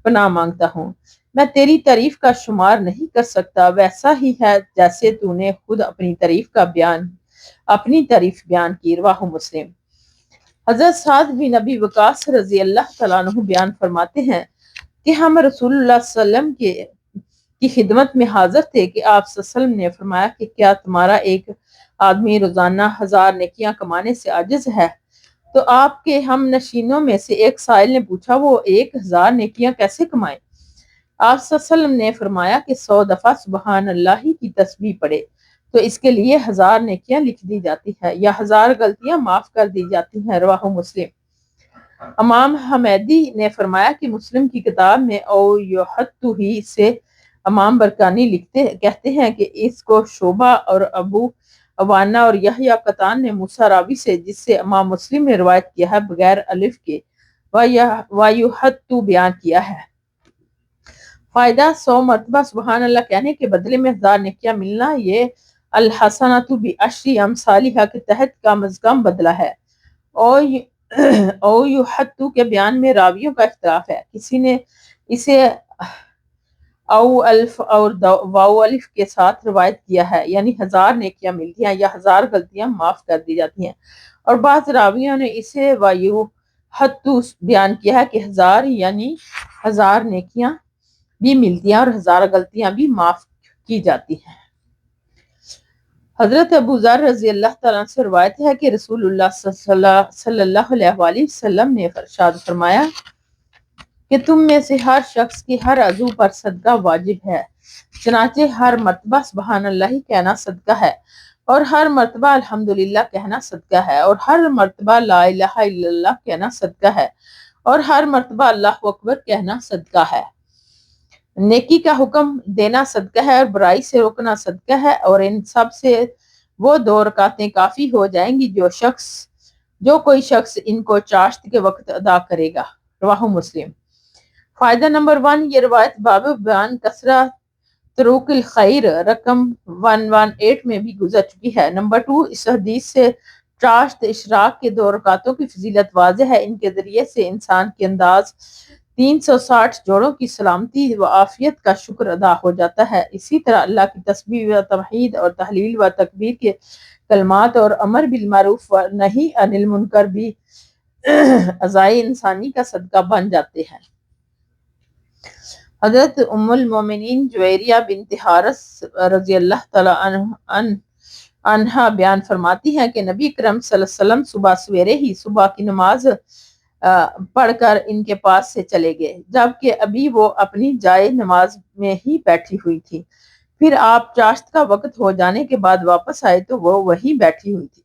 پناہ مانگتا ہوں۔ میں تیری تعریف کا شمار نہیں کر سکتا، ویسا ہی ہے جیسے تو نے خود اپنی تعریف بیان کی۔ رواہ مسلم۔ حضرت سعد بن ابی وقاص رضی اللہ تعالیٰ عنہ بیان فرماتے ہیں کہ ہم رسول اللہ صلی اللہ علیہ وسلم کی خدمت میں حاضر تھے کہ آپ صلی اللہ علیہ وسلم نے فرمایا کہ کیا تمہارا ایک آدمی روزانہ 1000 نیکیاں کمانے سے عاجز ہے؟ تو آپ کے ہم نشینوں میں سے ایک سائل نے پوچھا وہ 1000 نیکیاں کیسے کمائے؟ آپ صلی اللہ علیہ وسلم نے فرمایا کہ 100 دفعہ سبحان اللہ کی تسبیح پڑھے تو اس کے لیے 1000 نیکیاں لکھ دی جاتی ہے یا 1000 غلطیاں معاف کر دی جاتی ہیں۔ رواہ مسلم۔ امام حمیدی نے فرمایا کہ مسلم کی کتاب میں او یحتو ہی سے امام برکانی کہتے ہیں کہ اس کو شعبہ اور ابو عوانہ اور یحییٰ قطان نے موسیٰ راوی سے جس سے امام مسلم نے روایت کیا ہے بغیر الف کے وَيُحَتُّ بیان کیا ہے۔ فائدہ 100 مرتبہ سبحان اللہ کہنے کے بدلے میں 1000 نیکیاں ملنا یہ الحسنۃ بعشر امثالها کے تحت کم از کم بدلہ ہے۔ او یحتو کے بیان میں راویوں کا اختلاف ہے، کسی نے اسے او الف اور واو الف کے ساتھ روایت کیا ہے یعنی 1000 نیکیاں ملتی ہیں یا 1000 غلطیاں معاف کر دی جاتی ہیں، اور بعض راویوں نے اسے وایحتو بیان کیا ہے کہ 1000 یعنی 1000 نیکیاں بھی ملتی ہیں اور 1000 غلطیاں بھی معاف کی جاتی ہیں۔ حضرت ابو ذر رضی اللہ تعالیٰ سے روایت ہے کہ رسول اللہ صلی اللہ علیہ وآلہ وسلم نے ارشاد فرمایا کہ تم میں سے ہر شخص کی ہر عضو پر صدقہ واجب ہے، چنانچہ ہر مرتبہ سبحان اللہ کہنا صدقہ ہے، اور ہر مرتبہ الحمدللہ کہنا صدقہ ہے، اور ہر مرتبہ لا الہ الا اللہ کہنا صدقہ ہے، اور ہر مرتبہ اللہ اکبر کہنا صدقہ ہے۔ نیکی کا حکم دینا صدقہ ہے اور برائی سے روکنا صدقہ ہے، اور ان سب سے وہ 2 رکعتیں کافی ہو جائیں گی جو کوئی شخص ان کو چاشت کے وقت ادا کرے گا۔ رواہ مسلم۔ فائدہ نمبر 1، یہ روایت باب بیان کثرت طرق الخیر رقم 118 میں بھی گزر چکی ہے۔ نمبر 2، اس حدیث سے چاشت اشراق کے 2 رکعتوں کی فضیلت واضح ہے، ان کے ذریعے سے انسان کے انداز 360 جوڑوں کی سلامتی و عافیت کا شکر ادا ہو جاتا ہے۔ اسی طرح اللہ کی تسبیح و تمحید اور تحلیل و تکبیر کے کلمات اور امر بالمعروف و نہی عن المنکر بھی عزائے انسانی کا صدقہ بن جاتے ہیں۔ حضرت ام المومنین جویریہ بنت حارث رضی اللہ تعالی عنہا بیان فرماتی ہیں کہ نبی کرم صلی اللہ علیہ وسلم صبح سویرے ہی صبح کی نماز پڑھ کر ان کے پاس سے چلے گئے، جبکہ ابھی وہ اپنی جائے نماز میں ہی بیٹھی ہوئی تھی۔ پھر آپ چاشت کا وقت ہو جانے کے بعد واپس آئے تو وہ وہیں بیٹھی ہوئی تھی۔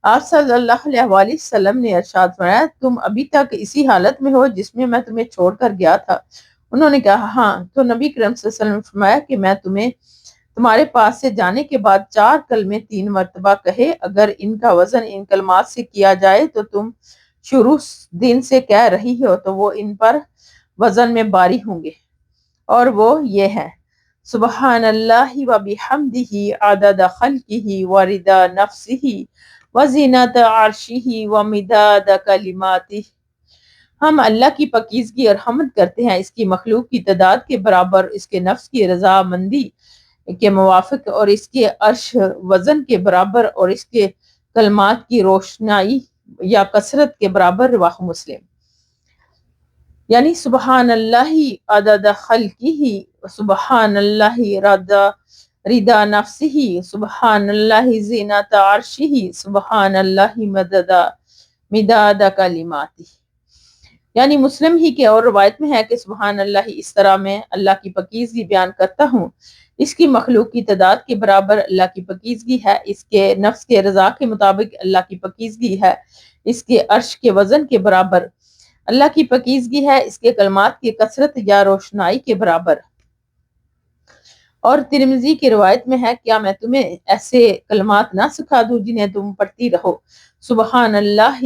آپ صلی اللہ علیہ وآلہ وسلم نے ارشاد فرمایا تم ابھی تک اسی حالت میں ہو جس میں میں تمہیں چھوڑ کر گیا تھا؟ انہوں نے کہا ہاں، تو نبی کرم صلی اللہ علیہ وسلم نے فرمایا کہ میں تمہارے پاس سے جانے کے بعد 4 کلمے 3 مرتبہ کہے، اگر ان کا وزن ان کلمات سے کیا جائے تو تم شروع دن سے کہہ رہی ہو تو وہ ان پر وزن میں باری ہوں گے، اور وہ یہ ہے سبحان اللہ و بحمدہ عدد خلقہ و رضا نفسہ و زینت عرشہ و مداد کلماتہ۔ ہم اللہ کی پاکیزگی اور حمد کرتے ہیں اس کی مخلوق کی تعداد کے برابر، اس کے نفس کی رضا مندی کے موافق، اور اس کے عرش وزن کے برابر، اور اس کے کلمات کی روشنائی یا کثرت کے برابر۔ رواہ مسلم۔ یعنی سبحان اللہ عدد خلقہ، سبحان اللہ رضا نفسہ، سبحان اللہ زینت عرشہ، سبحان اللہ مداد کلماتہ۔ یعنی مسلم ہی کے اور روایت میں ہے کہ سبحان اللہ اس طرح میں اللہ کی پاکیزگی بیان کرتا ہوں، اس کی مخلوق کی تعداد کے برابر اللہ کی پاکیزگی ہے، اس کے نفس کے رضا کے مطابق اللہ کی پاکیزگی ہے، اس کے عرش کے وزن کے برابر اللہ کی پاکیزگی ہے، اس کے کلمات کی کثرت یا روشنائی کے برابر۔ اور ترمذی کی روایت میں ہے کیا میں تمہیں ایسے کلمات نہ سکھا دوں جنہیں تم پڑھتی رہو؟ سبحان اللہ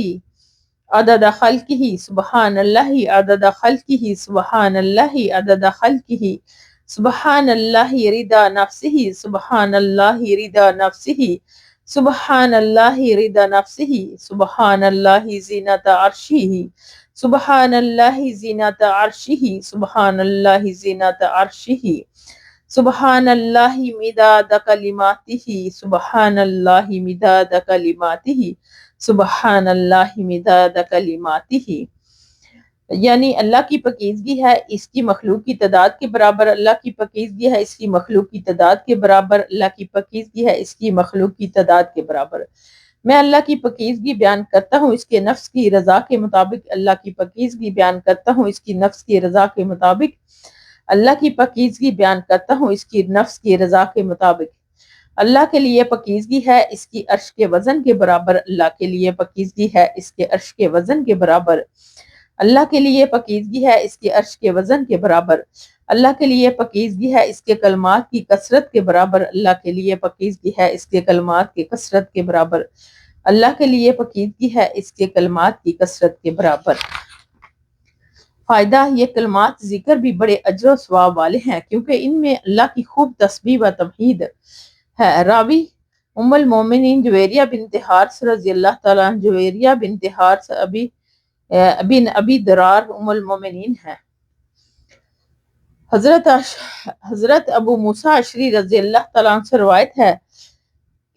عدد خلقہ، سبحان اللہ عدد خلقہ، سبحان اللہ عدد خلقہ، سبحان اللہ رضا نفسہ، سبحان اللہ رضا نفسہ، سبحان اللہ رضا نفسہ، سبحان اللہ زینت عرشہ، سبحان اللہ زینت عرشہ، سبحان اللہ زینت عرشہ، سبحان اللہ مداد کلماتہ، سبحان اللہ مداد کلماتہ، سبحان اللہ مداد کلماتہ، یعنی اللہ کی پاکیزگی ہے اس کی مخلوق کی تعداد کے برابر، اللہ کی پاکیزگی ہے اس کی مخلوق کی تعداد کے برابر، اللہ کی پاکیزگی ہے اس کی مخلوق کی تعداد کے برابر۔ میں اللہ کی پاکیزگی بیان کرتا ہوں اس کے نفس کی رضا کے مطابق، اللہ کی پاکیزگی بیان کرتا ہوں اس کی نفس کی رضا کے مطابق، اللہ کی پاکیزگی بیان کرتا ہوں اس کی نفس کی رضا کے مطابق۔ اللہ کے لیے پاکیزگی ہے اس کی عرش کے وزن کے برابر، اللہ کے لیے پاکیزگی ہے اس کے عرش کے وزن کے برابر، اللہ کے لیے پاکیزگی ہے اس کے عرش کے وزن کے برابر، اللہ کے لیے پاکیزگی ہے اس کے کلمات کی کثرت کے برابر، اللہ کے لیے پاکیزگی ہے اس کے کلمات کی کثرت کے برابر، اللہ کے لیے پاکیزگی ہے اس کے کلمات کی کثرت کے برابر۔ فائدہ، یہ کلمات ذکر بھی بڑے اجر و ثواب والے ہیں کیونکہ ان میں اللہ کی خوب تسبیح و تمجید ہے۔ راوی ام المومنین جویریہ بنت حارث رضی اللہ تعالیٰ عنہ، جویریہ بنت حارث بن ابی درار ام المومنین ہے۔ حضرت ابو موسیٰ اشعری رضی اللہ تعالیٰ عنہ سے روایت ہے،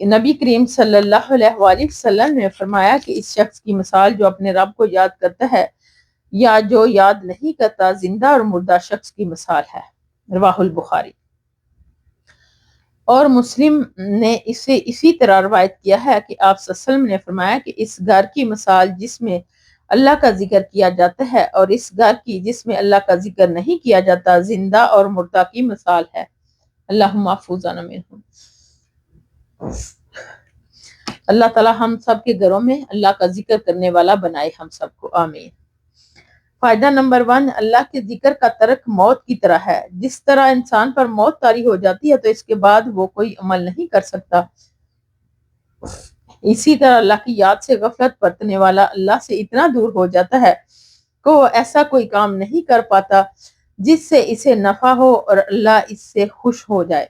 نبی کریم صلی اللہ علیہ وآلہ وسلم نے فرمایا کہ اس شخص کی مثال جو اپنے رب کو یاد کرتا ہے یا جو یاد نہیں کرتا، زندہ اور مردہ شخص کی مثال ہے۔ رواہ البخاری۔ اور مسلم نے اسے اسی طرح روایت کیا ہے کہ آپ صلی اللہ علیہ وسلم نے فرمایا کہ اس گھر کی مثال جس میں اللہ کا ذکر کیا جاتا ہے اور اس گھر کی جس میں اللہ کا ذکر نہیں کیا جاتا، زندہ اور مردہ کی مثال ہے۔ اللہم محفوظنا منہم۔ اللہ تعالی ہم سب کے گھروں میں اللہ کا ذکر کرنے والا بنائے ہم سب کو، آمین۔ فائدہ نمبر 1، اللہ کے ذکر کا ترک موت کی طرح ہے۔ جس طرح انسان پر موت طاری ہو جاتی ہے تو اس کے بعد وہ کوئی عمل نہیں کر سکتا، اسی طرح اللہ کی یاد سے غفلت برتنے والا اللہ سے اتنا دور ہو جاتا ہے کہ وہ ایسا کوئی کام نہیں کر پاتا جس سے اسے نفع ہو اور اللہ اس سے خوش ہو جائے۔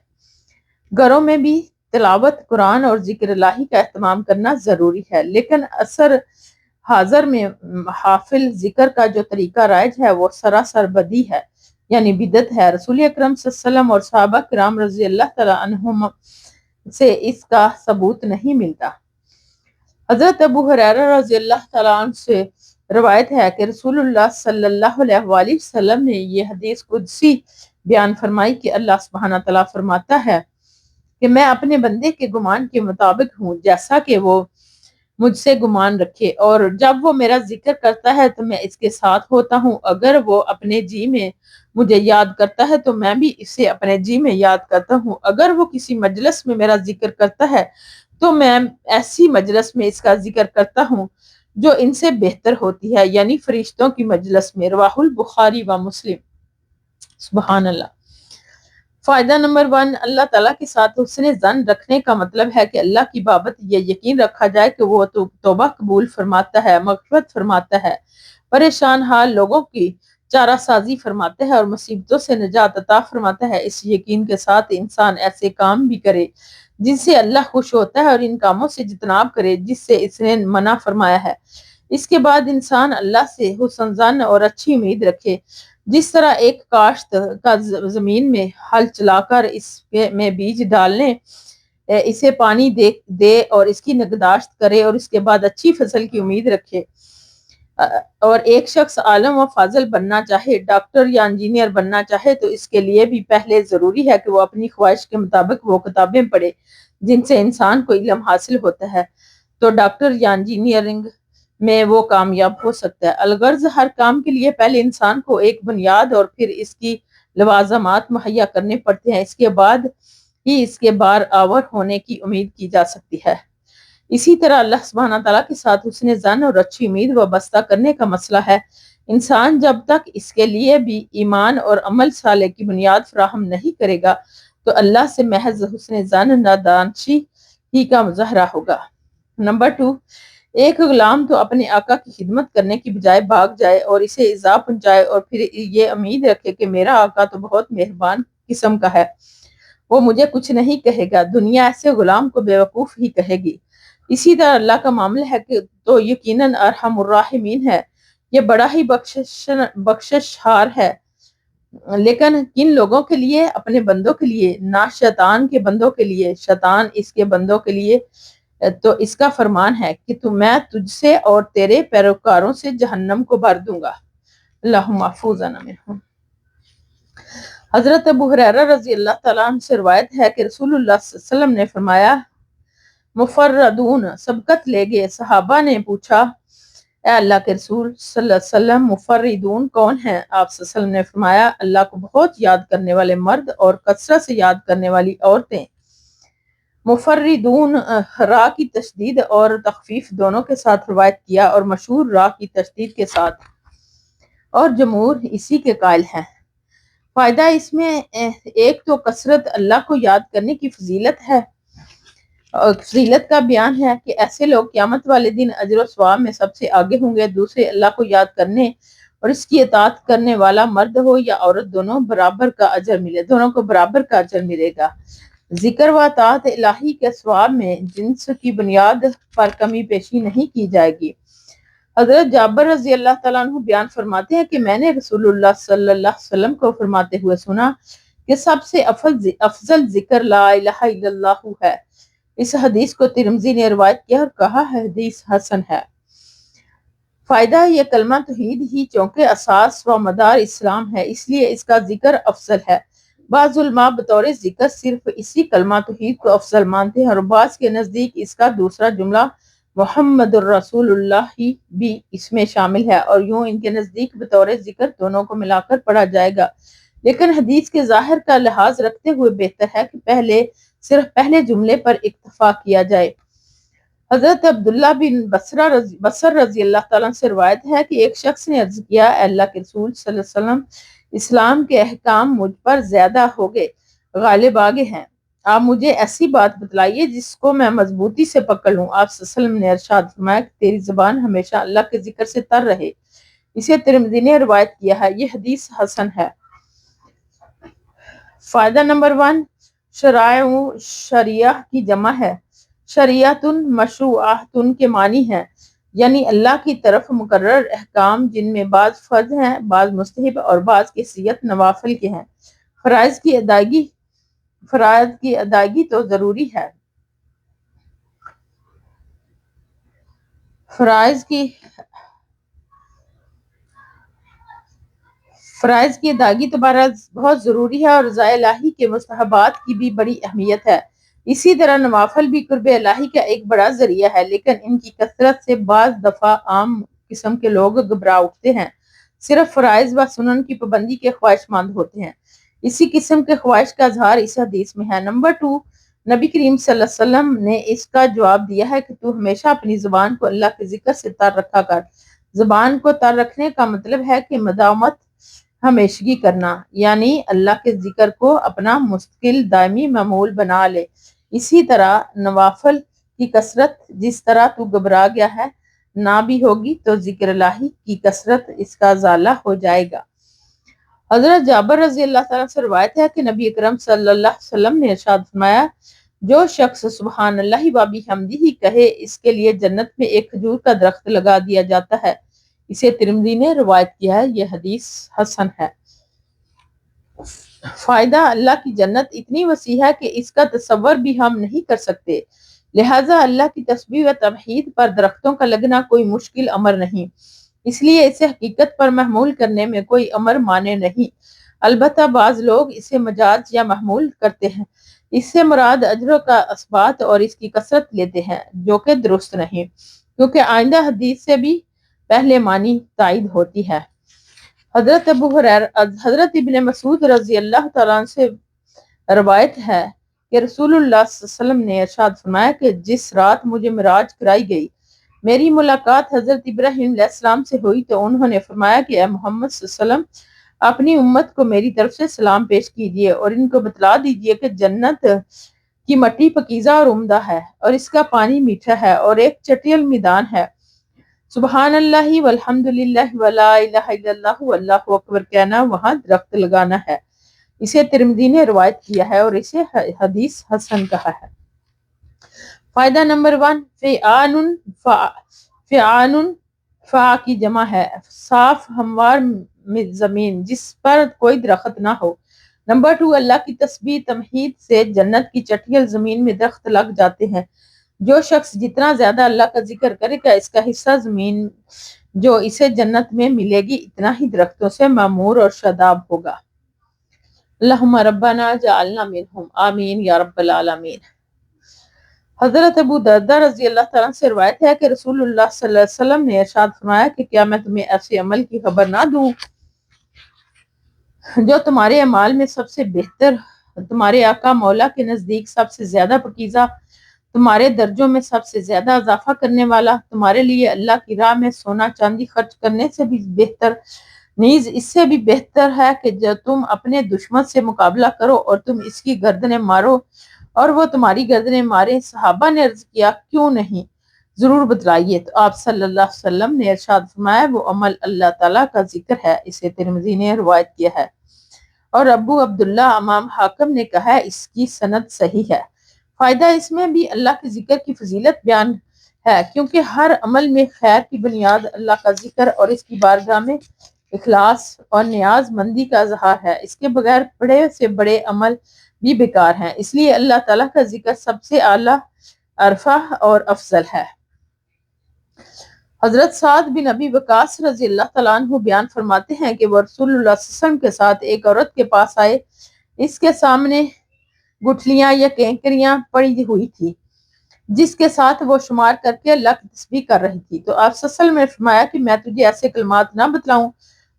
گھروں میں بھی تلاوت قرآن اور ذکر الہی کا اہتمام کرنا ضروری ہے، لیکن اثر حاضر میں حافل ذکر کا جو طریقہ رائج ہے وہ سراسر بدی ہے، یعنی بدعت ہے۔ رسول اکرم صلی اللہ علیہ وسلم اور صحابہ کرام رضی اللہ تعالی عنہم سے اس کا ثبوت نہیں ملتا۔ حضرت ابو ہریرہ رضی اللہ تعالیٰ عنہ سے روایت ہے کہ رسول اللہ صلی اللہ علیہ وآلہ وسلم نے یہ حدیث قدسی بیان فرمائی کہ اللہ سبحانہ تعالیٰ فرماتا ہے کہ میں اپنے بندے کے گمان کے مطابق ہوں جیسا کہ وہ مجھ سے گمان رکھے، اور جب وہ میرا ذکر کرتا ہے تو میں اس کے ساتھ ہوتا ہوں، اگر وہ اپنے جی میں مجھے یاد کرتا ہے تو میں بھی اسے اپنے جی میں یاد کرتا ہوں، اگر وہ کسی مجلس میں میرا ذکر کرتا ہے تو میں ایسی مجلس میں اس کا ذکر کرتا ہوں جو ان سے بہتر ہوتی ہے، یعنی فرشتوں کی مجلس میں۔ رواہ البخاری و مسلم۔ سبحان اللہ۔ فائدہ نمبر 1، اللہ تعالیٰ کے ساتھ حسن ظن رکھنے کا مطلب ہے کہ اللہ کی بابت یہ یقین رکھا جائے کہ وہ توبہ قبول فرماتا ہے، مغفرت فرماتا ہے، پریشان حال لوگوں کی چارہ سازی فرماتا ہے اور مصیبتوں سے نجات عطا فرماتا ہے۔ اس یقین کے ساتھ انسان ایسے کام بھی کرے جن سے اللہ خوش ہوتا ہے اور ان کاموں سے اجتناب کرے جس سے اس نے منع فرمایا ہے۔ اس کے بعد انسان اللہ سے حسن ظن اور اچھی امید رکھے، جس طرح ایک کاشت کا زمین میں ہل چلا کر اس میں بیج ڈالنے، اسے پانی دے اور اس کی نگہداشت کرے اور اس کے بعد اچھی فصل کی امید رکھے۔ اور ایک شخص عالم و فاضل بننا چاہے، ڈاکٹر یا انجینئر بننا چاہے تو اس کے لیے بھی پہلے ضروری ہے کہ وہ اپنی خواہش کے مطابق وہ کتابیں پڑھے جن سے انسان کو علم حاصل ہوتا ہے، تو ڈاکٹر یا انجینئرنگ میں وہ کامیاب ہو سکتا ہے۔ الغرض ہر کام کے لیے پہلے انسان کو ایک بنیاد اور پھر اس کی لوازمات مہیا کرنے پڑتے ہیں، اس کے بعد ہی اس کے بار آور ہونے کی امید کی جا سکتی ہے۔ اسی طرح اللہ سبحانہ تعالیٰ کے ساتھ حسن ظن اور اچھی امید وابستہ کرنے کا مسئلہ ہے۔ انسان جب تک اس کے لیے بھی ایمان اور عمل صالح کی بنیاد فراہم نہیں کرے گا تو اللہ سے محض حسن ظن نادانشی ہی کا مظاہرہ ہوگا۔ نمبر 2، ایک غلام تو اپنے آقا کی خدمت کرنے کی بجائے بھاگ جائے اور اسے ایذا پہنچائے اور پھر یہ امید رکھے کہ میرا آقا تو بہت مہربان قسم کا ہے، وہ مجھے کچھ نہیں کہے گا، دنیا ایسے غلام کو بیوقوف ہی کہے گی۔ اسی طرح اللہ کا معاملہ ہے کہ تو یقیناً ارحم الراحمین ہے، یہ بڑا ہی بخششہار ہے، لیکن کن لوگوں کے لیے؟ اپنے بندوں کے لیے، نہ شیطان کے بندوں کے لیے۔ شیطان اس کے بندوں کے لیے تو اس کا فرمان ہے کہ میں تجھ سے اور تیرے پیروکاروں سے جہنم کو بھر دوں گا۔ اللہم محفوظنا منہم۔ حضرت ابو ہریرہ رضی اللہ تعالیٰ عنہ سے روایت ہے کہ رسول اللہ صلی اللہ علیہ وسلم نے فرمایا، مفردون سبقت لے گئے۔ صحابہ نے پوچھا، اے اللہ کے رسول صلی اللہ علیہ وسلم مفردون کون ہیں؟ آپ صلی اللہ علیہ وسلم نے فرمایا، اللہ کو بہت یاد کرنے والے مرد اور کثرت سے یاد کرنے والی عورتیں۔ مفردون را کی تشدید اور تخفیف دونوں کے ساتھ روایت کیا اور مشہور را کی تشدید کے ساتھ، اور جمہور اسی کے قائل ہیں۔ فائدہ اس میں ایک تو کثرت اللہ کو یاد کرنے کی فضیلت ہے، اور فضیلت کا بیان ہے کہ ایسے لوگ قیامت والے دن اجر و ثواب میں سب سے آگے ہوں گے۔ دوسرے، اللہ کو یاد کرنے اور اس کی اطاعت کرنے والا مرد ہو یا عورت، دونوں کو برابر کا اجر ملے گا۔ ذکر و اطاعت الہی کے ثواب میں جنس کی بنیاد پر کمی پیشی نہیں کی جائے گی۔ حضرت جابر رضی اللہ تعالیٰ عنہ بیان فرماتے ہیں کہ میں نے رسول اللہ صلی اللہ علیہ وسلم کو فرماتے ہوئے سنا کہ سب سے افضل ذکر لا الہ الا اللہ ہے۔ اس حدیث کو ترمذی نے روایت کیا اور کہا ہے حدیث حسن ہے۔ فائدہ، یہ کلمہ توحید ہی چونکہ اساس و مدار اسلام ہے، اس لیے اس کا ذکر افضل ہے۔ بعض علماء بطور ذکر صرف اسی کلمہ توحید کو افضل مانتے ہیں، اور بعض کے نزدیک اس کا دوسرا جملہ محمد الرسول اللہ بھی اس میں شامل ہے، اور یوں ان کے نزدیک بطور ذکر دونوں کو ملا کر پڑھا جائے گا۔ لیکن حدیث کے ظاہر کا لحاظ رکھتے ہوئے بہتر ہے کہ صرف پہلے جملے پر اکتفا کیا جائے۔ حضرت عبداللہ بن بصر رضی اللہ تعالیٰ سے روایت ہے کہ ایک شخص نے عرض کیا، اے اللہ کے رسول صلی اللہ علیہ وسلم، اسلام کے احکام مجھ پر زیادہ ہو گئے، غالب آ گئے ہیں، آپ مجھے ایسی بات بتلائیے جس کو میں مضبوطی سے پکڑ لوں۔ آپ صلی اللہ علیہ وسلم نے ارشاد فرمایا کہ تیری زبان ہمیشہ اللہ کے ذکر سے تر رہے۔ اسے ترمذی نے روایت کیا ہے۔ یہ حدیث حسن ہے۔ فائدہ نمبر 1، شریعہ کی جمع ہے۔ شریعتن مشروعاتن کے معنی ہیں، یعنی اللہ کی طرف مقرر احکام جن میں بعض فرض ہیں، بعض مستحب اور بعض کیفیت نوافل کے ہیں۔ فرائض کی ادائیگی تو ضروری ہے۔ فرائض کی ادائیگی تو بہت ضروری ہے، اور رضا الہی کے مستحبات کی بھی بڑی اہمیت ہے۔ اسی طرح نوافل بھی قرب الہی کا ایک بڑا ذریعہ ہے، لیکن ان کی کثرت سے بعض دفعہ عام قسم کے لوگ گھبرا اٹھتے ہیں، صرف فرائض و سنن کی پابندی کے خواہش مند ہوتے ہیں۔ اسی قسم کے خواہش کا اظہار اس حدیث میں ہے۔ نمبر 2، نبی کریم صلی اللہ علیہ وسلم نے اس کا جواب دیا ہے کہ تو ہمیشہ اپنی زبان کو اللہ کے ذکر سے تر رکھا کر۔ زبان کو تر رکھنے کا مطلب ہے کہ مداومت، ہمیشگی کرنا، یعنی اللہ کے ذکر کو اپنا مستقل دائمی معمول بنا لے۔ اسی طرح نوافل کی کثرت جس طرح تو گھبرا گیا ہے نہ بھی ہوگی تو ذکر الہی کی کثرت اس کا ازالہ ہو جائے گا۔ حضرت جابر رضی اللہ تعالیٰ سے روایت ہے کہ نبی اکرم صلی اللہ علیہ وسلم نے ارشاد فرمایا، جو شخص سبحان اللہ و بحمدہ کہے اس کے لیے جنت میں ایک کھجور کا درخت لگا دیا جاتا ہے۔ اسے ترمذی نے روایت کیا ہے۔ یہ حدیث حسن ہے۔ فائدہ، اللہ کی جنت اتنی وسیع ہے کہ اس کا تصور بھی ہم نہیں کر سکتے، لہٰذا اللہ کی تسبیح و تمجید پر درختوں کا لگنا کوئی مشکل امر نہیں، اس لیے اسے حقیقت پر محمول کرنے میں کوئی امر مانع نہیں۔ البتہ بعض لوگ اسے مجاز یا محمول کرتے ہیں، اس سے مراد اجر کا اثبات اور اس کی کثرت لیتے ہیں، جو کہ درست نہیں، کیونکہ آئندہ حدیث سے بھی پہلے معنی تائید ہوتی ہے۔ حضرت ابن مسعود رضی اللہ تعالیٰ عنہ سے روایت ہے کہ رسول اللہ صلی اللہ علیہ وسلم نے ارشاد فرمایا کہ جس رات مجھے معراج کرائی گئی، میری ملاقات حضرت ابراہیم علیہ السلام سے ہوئی تو انہوں نے فرمایا کہ اے محمد صلی اللہ علیہ وسلم، اپنی امت کو میری طرف سے سلام پیش کیجیے اور ان کو بتلا دیجیے کہ جنت کی مٹی پکیزہ اور عمدہ ہے، اور اس کا پانی میٹھا ہے، اور ایک چٹیل میدان ہے۔ سبحان اللہ والحمد للہ ولا الہ الا اللہ واللہ اکبر کہنا، وہاں درخت لگانا ہے۔ اسے ترمذی نے روایت کیا ہے اور اسے حدیث حسن کہا ہے۔ فائدہ نمبر 1، فعان فا کی جمع ہے، صاف ہموار زمین جس پر کوئی درخت نہ ہو۔ نمبر 2، اللہ کی تسبیح تمہید سے جنت کی چٹیل زمین میں درخت لگ جاتے ہیں۔ جو شخص جتنا زیادہ اللہ کا ذکر کرے گا اس کا حصہ زمین جو اسے جنت میں ملے گی اتنا ہی درختوں سے معمور اور شاداب ہوگا۔ اللہم ربنا جعلنا منہم، آمین یا رب العالمین۔ حضرت ابو دردہ رضی اللہ تعالیٰ عنہ سے روایت ہے کہ رسول اللہ صلی اللہ علیہ وسلم نے ارشاد فرمایا کہ کیا میں تمہیں ایسے عمل کی خبر نہ دوں جو تمہارے اعمال میں سب سے بہتر، تمہارے آقا مولا کے نزدیک سب سے زیادہ پاکیزہ، تمہارے درجوں میں سب سے زیادہ اضافہ کرنے والا، تمہارے لیے اللہ کی راہ میں سونا چاندی خرچ کرنے سے بھی بہتر، نیز اس سے بھی بہتر ہے کہ جو تم اپنے دشمن سے مقابلہ کرو اور تم اس کی گردنیں مارو اور وہ تمہاری گردنیں مارے۔ صحابہ نے عرض کیا کیوں نہیں، ضرور بتلائیے۔ تو آپ صلی اللہ علیہ وسلم نے ارشاد فرمایا وہ عمل اللہ تعالیٰ کا ذکر ہے۔ اسے ترمذی نے روایت کیا ہے اور ابو عبداللہ امام حاکم نے کہا ہے اس کی سند صحیح ہے۔ فائدہ اس میں بھی اللہ کے ذکر کی فضیلت بیان ہے کیونکہ ہر عمل میں خیر کی بنیاد اللہ کا ذکر اور اس کی بارگاہ میں اخلاص اور نیاز مندی کا اظہار ہے۔ اس کے بغیر بڑے سے بڑے عمل بھی بیکار ہیں، اس لیے اللہ تعالیٰ کا ذکر سب سے اعلیٰ، ارفع اور افضل ہے۔ حضرت سعد بن ابی وقاص رضی اللہ تعالیٰ عنہ بیان فرماتے ہیں کہ وہ رسول اللہ صلی اللہ علیہ وسلم کے ساتھ ایک عورت کے پاس آئے، اس کے سامنے گٹھلیاں یا کینکریاں پڑی ہوئی تھی جس کے ساتھ وہ شمار کر کے اللہ کی تسبیح کر رہی تھی۔ تو آپ صلی اللہ علیہ وسلم نے فرمایا کہ میں تجھے ایسے کلمات نہ بتلاؤں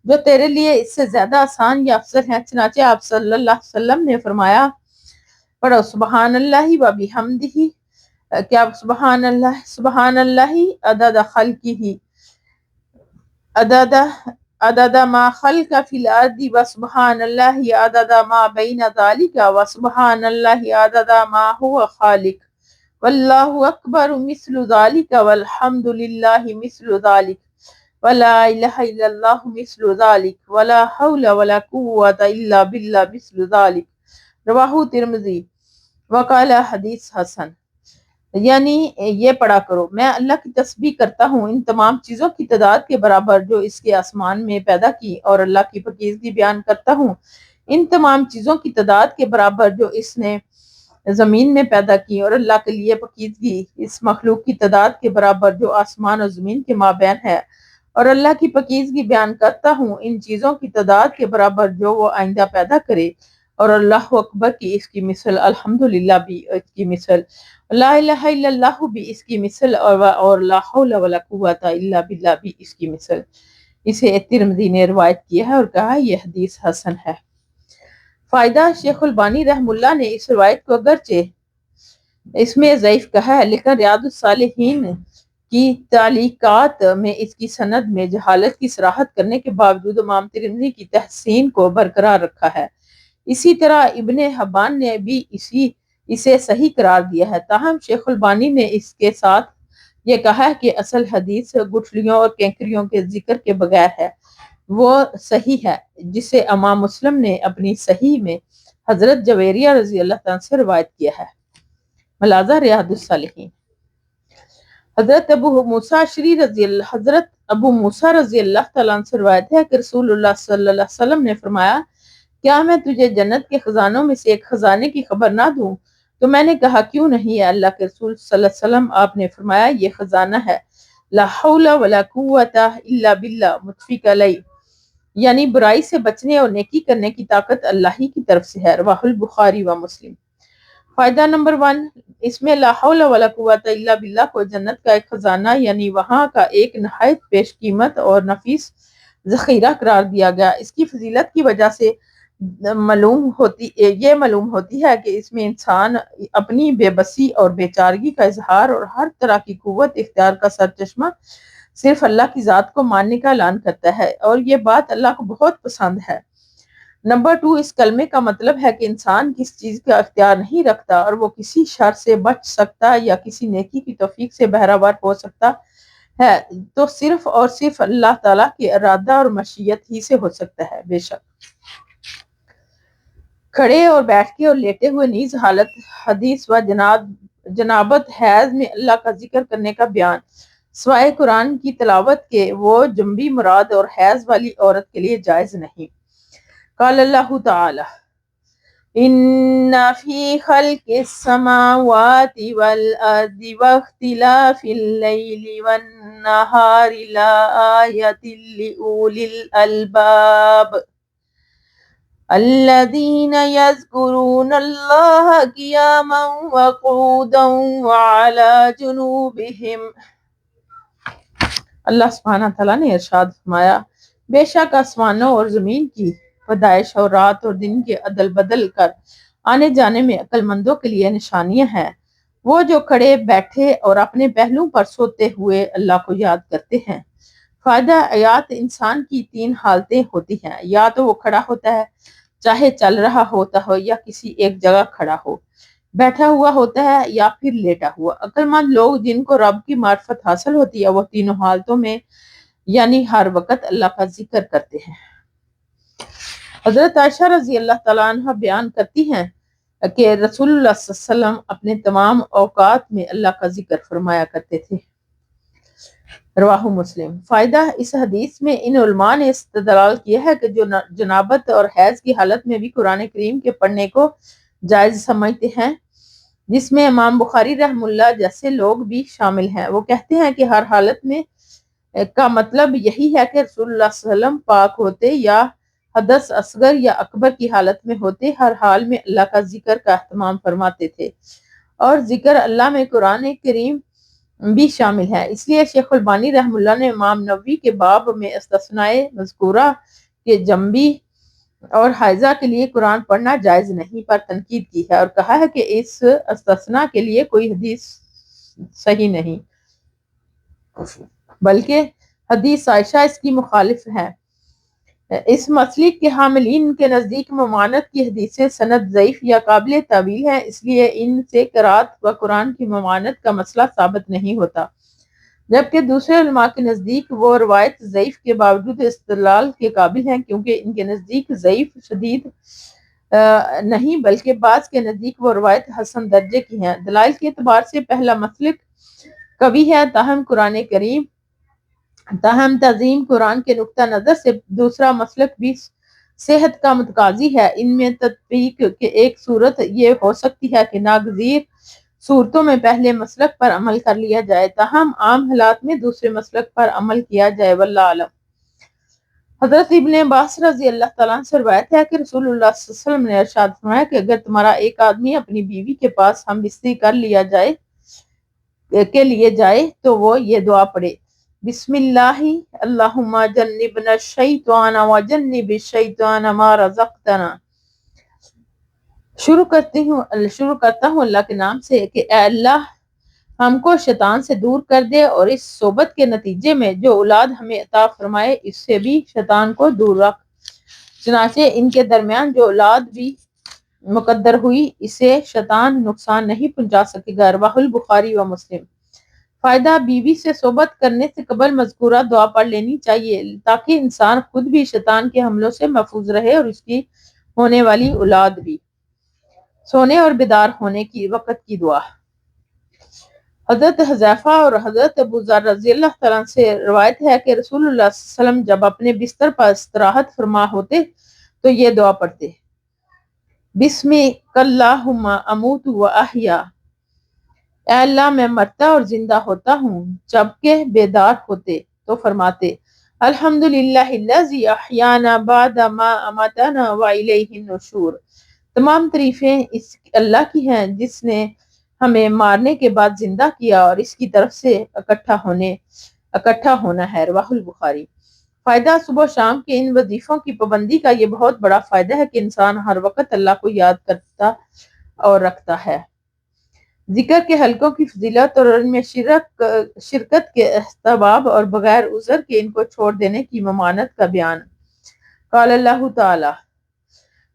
جو تیرے لیے اس سے زیادہ آسان یا افضل ہیں۔ چنانچہ آپ صلی اللہ علیہ وسلم نے فرمایا پڑھو سبحان اللہ و بحمدہ، کیا سبحان اللہ عدد خلقہ، عدد ما خلق فی الارض، و سبحان اللہ عدد ما بین ذالک، و سبحان اللہ عدد ما هو خالق، واللہ اکبر مثل ذالک، والحمد للہ مثل ذالک، ولا الہ الا اللہ مثل ذالک، ولا حول ولا قوۃ الا باللہ مثل ذالک، رواہ ترمذی، وقال حدیث حسن۔ یعنی یہ پڑھا کرو میں اللہ کی تسبیح کرتا ہوں ان تمام چیزوں کی تعداد کے برابر جو اس کے آسمان میں پیدا کی، اور اللہ کی پاکیزگی بیان کرتا ہوں ان تمام چیزوں کی تعداد کے برابر جو اس نے زمین میں پیدا کی، اور اللہ کے لیے پاکیزگی اس مخلوق کی تعداد کے برابر جو آسمان اور زمین کے مابین ہے، اور اللہ کی پاکیزگی بیان کرتا ہوں ان چیزوں کی تعداد کے برابر جو وہ آئندہ پیدا کرے، اور اللہ اکبر کی اس کی مثل، الحمدللہ بھی اس کی مثل، لا الہ الا اللہ بھی اس کی مثل، اور لا حول ولا قوۃ الا باللہ بھی اس کی مثل۔ اسے ترمذی نے روایت کیا ہے اور کہا یہ حدیث حسن ہے۔ فائدہ، شیخ البانی رحم اللہ نے اس روایت کو اگرچہ اس میں ضعیف کہا ہے لیکن ریاض الصالحین کی تعلیقات میں اس کی سند میں جہالت کی صراحت کرنے کے باوجود امام ترمذی کی تحسین کو برقرار رکھا ہے۔ اسی طرح ابن حبان نے بھی اسے صحیح قرار دیا ہے، تاہم شیخ البانی نے اس کے ساتھ یہ کہا ہے کہ اصل حدیث گٹھلیوں اور کینکریوں کے ذکر کے بغیر ہے، وہ صحیح ہے جسے امام مسلم نے اپنی صحیح میں حضرت جویریہ رضی اللہ تعالیٰ سے روایت کیا ہے۔ ملاحظہ ریاض الصالحین۔ حضرت ابو موسیٰ رضی اللہ تعالیٰ عنہ سے روایت ہے کہ رسول اللہ صلی اللہ علیہ وسلم نے فرمایا کیا میں تجھے جنت کے خزانوں میں سے ایک خزانے کی خبر نہ دوں؟ تو میں نے کہا کیوں نہیں ہے اللہ کے رسول صلی اللہ علیہ وسلم؟ آپ نے فرمایا یہ خزانہ ہے لا حول ولا قوۃ الا باللہ متفق علیہ، یعنی برائی سے بچنے اور نیکی کرنے کی طاقت اللہ ہی کی طرف سے ہے، رواہ البخاری و مسلم۔ فائدہ نمبر 1، اس میں لا حول ولا قوۃ الا باللہ کو جنت کا ایک خزانہ یعنی وہاں کا ایک نہایت پیش قیمت اور نفیس ذخیرہ قرار دیا گیا۔ اس کی فضیلت کی وجہ سے یہ معلوم ہوتی ہے کہ اس میں انسان اپنی بے بسی اور بے چارگی کا اظہار اور ہر طرح کی قوت اختیار کا سرچشمہ صرف اللہ کی ذات کو ماننے کا اعلان کرتا ہے، اور یہ بات اللہ کو بہت پسند ہے۔ نمبر 2، اس کلمے کا مطلب ہے کہ انسان کس چیز کا اختیار نہیں رکھتا اور وہ کسی شر سے بچ سکتا یا کسی نیکی کی توفیق سے بہرہور ہو سکتا ہے تو صرف اور صرف اللہ تعالیٰ کے ارادہ اور مشیت ہی سے ہو سکتا ہے۔ بے شک کھڑے اور بیٹھے اور لیٹے ہوئے نیز حالت حدیث و جنابت حیض میں اللہ کا ذکر کرنے کا بیان سوائے قرآن کی تلاوت کے وہ جنبی مراد اور حیض والی عورت کے لیے جائز نہیں۔ قال اللہ تعالی ان فی خلق السماوات والارض واختلاف اللیل والنہار لآیۃ لأولی الالباب الذین یذکرون اللہ قیاما وقعودا وعلی جنوبہم۔ اللہ سبحانہ تعالیٰ نے ارشاد فرمایا، بے شک آسمانوں اور زمین کی پیدائش اور رات اور دن کے عدل بدل کر آنے جانے میں عقل مندوں کے لیے نشانیاں ہیں، وہ جو کھڑے بیٹھے اور اپنے پہلوؤں پر سوتے ہوئے اللہ کو یاد کرتے ہیں۔ فائدہ آیات انسان کی تین حالتیں ہوتی ہیں، یا تو وہ کھڑا ہوتا ہے چاہے چل رہا ہوتا ہو یا کسی ایک جگہ کھڑا ہو، بیٹھا ہوا ہوتا ہے یا پھر لیٹا ہوا۔ عقل مند لوگ جن کو رب کی معرفت حاصل ہوتی ہے وہ تینوں حالتوں میں یعنی ہر وقت اللہ کا ذکر کرتے ہیں۔ حضرت عائشہ رضی اللہ تعالیٰ عنہ بیان کرتی ہیں کہ رسول اللہ صلی اللہ علیہ وسلم اپنے تمام اوقات میں اللہ کا ذکر فرمایا کرتے تھے۔ رواہ مسلم۔ فائدہ، اس حدیث میں ان علماء نے استدلال کیا ہے کہ جو جنابت اور حیض کی حالت میں بھی قرآن کریم کے پڑھنے کو جائز سمجھتے ہیں، جس میں امام بخاری رحم اللہ جیسے لوگ بھی شامل ہیں، وہ کہتے ہیں کہ ہر حالت میں کا مطلب یہی ہے کہ رسول اللہ صلی اللہ علیہ وسلم پاک ہوتے یا حدث اصغر یا اکبر کی حالت میں ہوتے، ہر حال میں اللہ کا ذکر کا اہتمام فرماتے تھے، اور ذکر اللہ میں قرآن کریم بھی شامل ہے۔ اس لیے شیخ البانی رحم اللہ نے امام نووی کے باب میں استثناء مذکورہ کے جنبی اور حائضہ کے لیے قرآن پڑھنا جائز نہیں پر تنقید کی ہے اور کہا ہے کہ اس استثناء کے لیے کوئی حدیث صحیح نہیں، بلکہ حدیث عائشہ اس کی مخالف ہے۔ اس مسلک کے حاملین کے نزدیک ممانعت کی حدیثیں سند ضعیف یا قابل تعویل ہیں، اس لیے ان سے قرات و قرآن کی ممانعت کا مسئلہ ثابت نہیں ہوتا، جبکہ دوسرے علماء کے نزدیک وہ روایت ضعیف کے باوجود استدلال کے قابل ہیں، کیونکہ ان کے نزدیک ضعیف شدید نہیں بلکہ بعض کے نزدیک وہ روایت حسن درجے کی ہیں۔ دلائل کے اعتبار سے پہلا مسلک قوی ہے، تاہم تعظیم قرآن کے نقطہ نظر سے دوسرا مسلک بھی صحت کا متقاضی ہے۔ ان میں تطبیق کے ایک صورت یہ ہو سکتی ہے کہ ناگزیر صورتوں میں پہلے مسلک پر عمل کر لیا جائے، تاہم عام حالات میں دوسرے مسلک پر عمل کیا جائے، واللہ اعلم۔ حضرت ابن عباس رضی اللہ تعالیٰ عنہ سے روایت ہے کہ رسول اللہ صلی اللہ علیہ وسلم نے ارشاد فرمایا کہ اگر تمہارا ایک آدمی اپنی بیوی کے پاس ہم بستری کے لیے جائے تو وہ یہ دعا پڑھے، بسم اللہ اللہم جنبنا الشیطان وجنب الشیطان ما رزقتنا۔ شروع کرتا ہوں اللہ کے نام سے کہ اے اللہ ہم کو شیطان سے دور کر دے اور اس صحبت کے نتیجے میں جو اولاد ہمیں عطا فرمائے اس سے بھی شیطان کو دور رکھ، چنانچہ ان کے درمیان جو اولاد بھی مقدر ہوئی اسے شیطان نقصان نہیں پہنچا سکے گا، رواه البخاری و مسلم۔ فائدہ، بیوی سے صحبت کرنے سے قبل مذکورہ دعا پڑھ لینی چاہیے تاکہ انسان خود بھی شیطان کے حملوں سے محفوظ رہے اور اس کی ہونے والی اولاد بھی۔ سونے اور بیدار ہونے کی وقت کی دعا۔ حضرت حذیفہ اور حضرت ابو ذر رضی اللہ تعالیٰ عنہ سے روایت ہے کہ رسول اللہ صلی اللہ علیہ وسلم جب اپنے بستر پر استراحت فرما ہوتے تو یہ دعا پڑھتے، بسمک اللہم اموت و احیا، اے اللہ میں مرتا اور زندہ ہوتا ہوں، جبکہ بیدار ہوتے تو فرماتے الحمدللہ الذی احیانا بعد ما اماتنا و الیہ النشور، تمام تعریفیں اس اللہ کی ہیں جس نے ہمیں مارنے کے بعد زندہ کیا اور اس کی طرف سے اکٹھا ہونا ہے، رواہ البخاری۔ فائدہ، صبح و شام کے ان وظیفوں کی پابندی کا یہ بہت بڑا فائدہ ہے کہ انسان ہر وقت اللہ کو یاد کرتا اور رکھتا ہے۔ ذکر کے حلقوں کی فضیلت اور ان میں شرکت کے استحباب اور بغیر عذر کے ان کو چھوڑ دینے کی ممانعت کا بیان۔ قال اللہ تعالی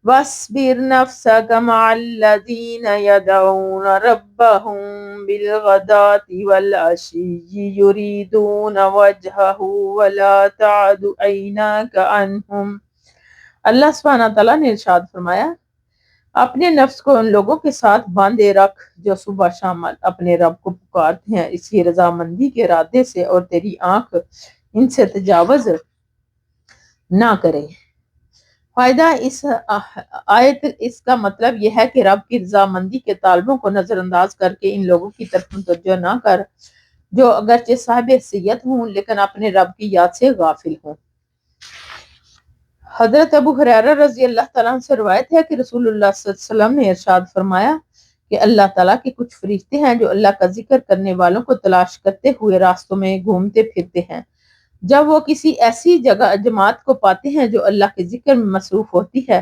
وَاصْبِرْ نَفْسَكَ مَعَ الَّذِينَ يَدْعُونَ رَبَّهُمْ بِالْغَدَاةِ وَالْعَشِيِّ يُرِيدُونَ وَجْهَهُ وَلَا تَعْدُ عَيْنَاكَ عَنْهُمْ۔ اللہ سبحانہ تعالیٰ نے ارشاد فرمایا، اپنے نفس کو ان لوگوں کے ساتھ باندھے رکھ جو صبح شام اپنے رب کو پکارتے ہیں اس کی رضامندی کے ارادے سے، اور تیری آنکھ ان سے تجاوز نہ کرے۔ فائدہ اس آیت، اس کا مطلب یہ ہے کہ رب کی رضامندی کے طالبوں کو نظر انداز کر کے ان لوگوں کی طرف متوجہ نہ کر جو اگرچہ صاحب حیثیت ہوں لیکن اپنے رب کی یاد سے غافل ہوں۔ حضرت ابو ہریرہ رضی اللہ تعالیٰ عنہ سے روایت ہے کہ رسول اللہ صلی اللہ علیہ وسلم نے ارشاد فرمایا کہ اللہ تعالیٰ کے کچھ فرشتے ہیں جو اللہ کا ذکر کرنے والوں کو تلاش کرتے ہوئے راستوں میں گھومتے پھرتے ہیں۔ جب وہ کسی ایسی جگہ جماعت کو پاتے ہیں جو اللہ کے ذکر میں مصروف ہوتی ہے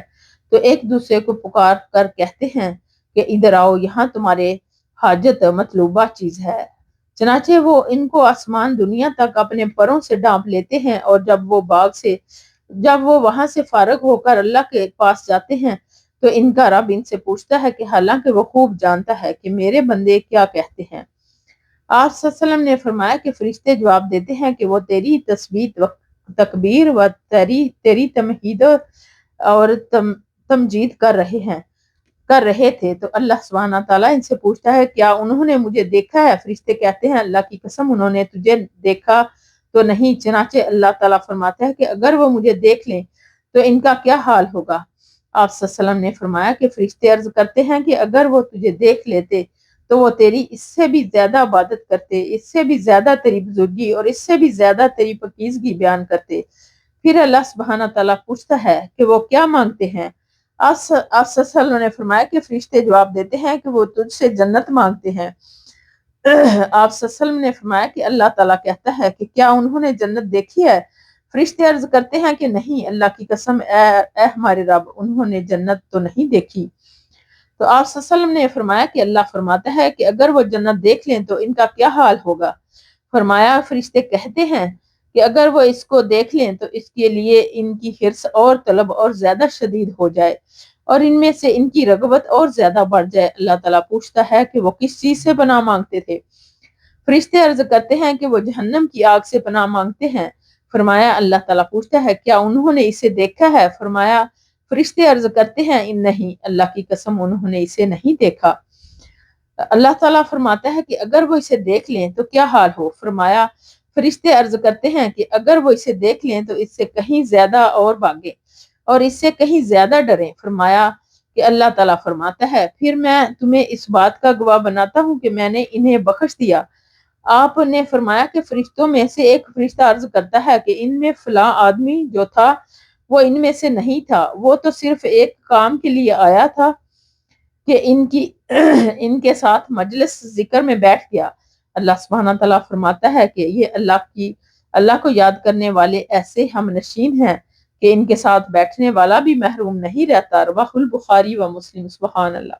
تو ایک دوسرے کو پکار کر کہتے ہیں کہ ادھر آؤ، یہاں تمہارے حاجت مطلوبہ چیز ہے۔ چنانچہ وہ ان کو آسمان دنیا تک اپنے پروں سے ڈانپ لیتے ہیں، اور جب وہ وہاں سے فارغ ہو کر اللہ کے پاس جاتے ہیں تو ان کا رب ان سے پوچھتا ہے کہ حالانکہ وہ خوب جانتا ہے کہ میرے بندے کیا کہتے ہیں۔ آپ صلی اللہ علیہ وسلم نے فرمایا کہ فرشتے جواب دیتے ہیں کہ وہ تیری تسبیح و تکبیر و تیری تمہید اور تمجید کر رہے تھے، تو اللہ سبحانہ تعالیٰ ان سے پوچھتا ہے کیا انہوں نے مجھے دیکھا ہے؟ فرشتے کہتے ہیں اللہ کی قسم انہوں نے تجھے دیکھا تو نہیں۔ چنانچہ اللہ تعالیٰ فرماتا ہے کہ اگر وہ مجھے دیکھ لیں تو ان کا کیا حال ہوگا؟ آپ صلی اللہ علیہ وسلم نے فرمایا کہ فرشتے عرض کرتے ہیں کہ اگر وہ تجھے دیکھ لیتے تو وہ تیری اس سے بھی زیادہ عبادت کرتے، اس سے بھی زیادہ تیری بزرگی اور اس سے بھی زیادہ تیری پاکیزگی بیان کرتے۔ پھر اللہ سبحانہ تعالیٰ پوچھتا ہے کہ وہ کیا مانگتے ہیں؟ آپ صلی اللہ علیہ وسلم نے فرمایا کہ فرشتے جواب دیتے ہیں کہ وہ تجھ سے جنت مانگتے ہیں۔ آپ صلی اللہ علیہ وسلم نے فرمایا کہ اللہ تعالیٰ کہتا ہے کہ کیا انہوں نے جنت دیکھی ہے؟ فرشتے عرض کرتے ہیں کہ نہیں، اللہ کی قسم اے ہمارے رب، انہوں نے جنت تو نہیں دیکھی۔ تو آپ صلی اللہ علیہ وسلم نے فرمایا کہ اللہ فرماتا ہے کہ اگر وہ جنت دیکھ لیں تو ان کا کیا حال ہوگا؟ فرمایا فرشتے کہتے ہیں کہ اگر وہ اس کو دیکھ لیں تو اس کے لیے ان کی حرص اور طلب اور زیادہ شدید ہو جائے اور ان میں سے ان کی رغبت اور زیادہ بڑھ جائے۔ اللہ تعالیٰ پوچھتا ہے کہ وہ کس چیز سے پناہ مانگتے تھے؟ فرشتے عرض کرتے ہیں کہ وہ جہنم کی آگ سے پناہ مانگتے ہیں۔ فرمایا اللہ تعالیٰ پوچھتا ہے کیا انہوں نے اسے دیکھا ہے؟ فرمایا فرشتے عرض کرتے ہیں نہیں، اللہ کی قسم انہوں نے اسے نہیں دیکھا۔ اللہ تعالیٰ فرماتا ہے کہ اگر وہ اسے دیکھ لیں تو کیا حال ہو؟ فرمایا فرشتے عرض کرتے ہیں کہ اگر وہ اسے دیکھ لیں تو اس سے کہیں زیادہ اور بھاگیں اور اس سے کہیں زیادہ ڈریں۔ فرمایا کہ اللہ تعالیٰ فرماتا ہے پھر میں تمہیں اس بات کا گواہ بناتا ہوں کہ میں نے انہیں بخش دیا۔ آپ نے فرمایا کہ فرشتوں میں سے ایک فرشتہ عرض کرتا ہے کہ ان میں فلاں آدمی جو تھا وہ ان میں سے نہیں تھا، وہ تو صرف ایک کام کے لیے آیا تھا کہ ان کے ساتھ مجلس ذکر میں بیٹھ گیا۔ اللہ سبحانہ تعالیٰ فرماتا ہے کہ یہ اللہ کو یاد کرنے والے ایسے ہم نشین ہیں کہ ان کے ساتھ بیٹھنے والا بھی محروم نہیں رہتا۔ رواہ البخاری و مسلم۔ سبحان اللہ۔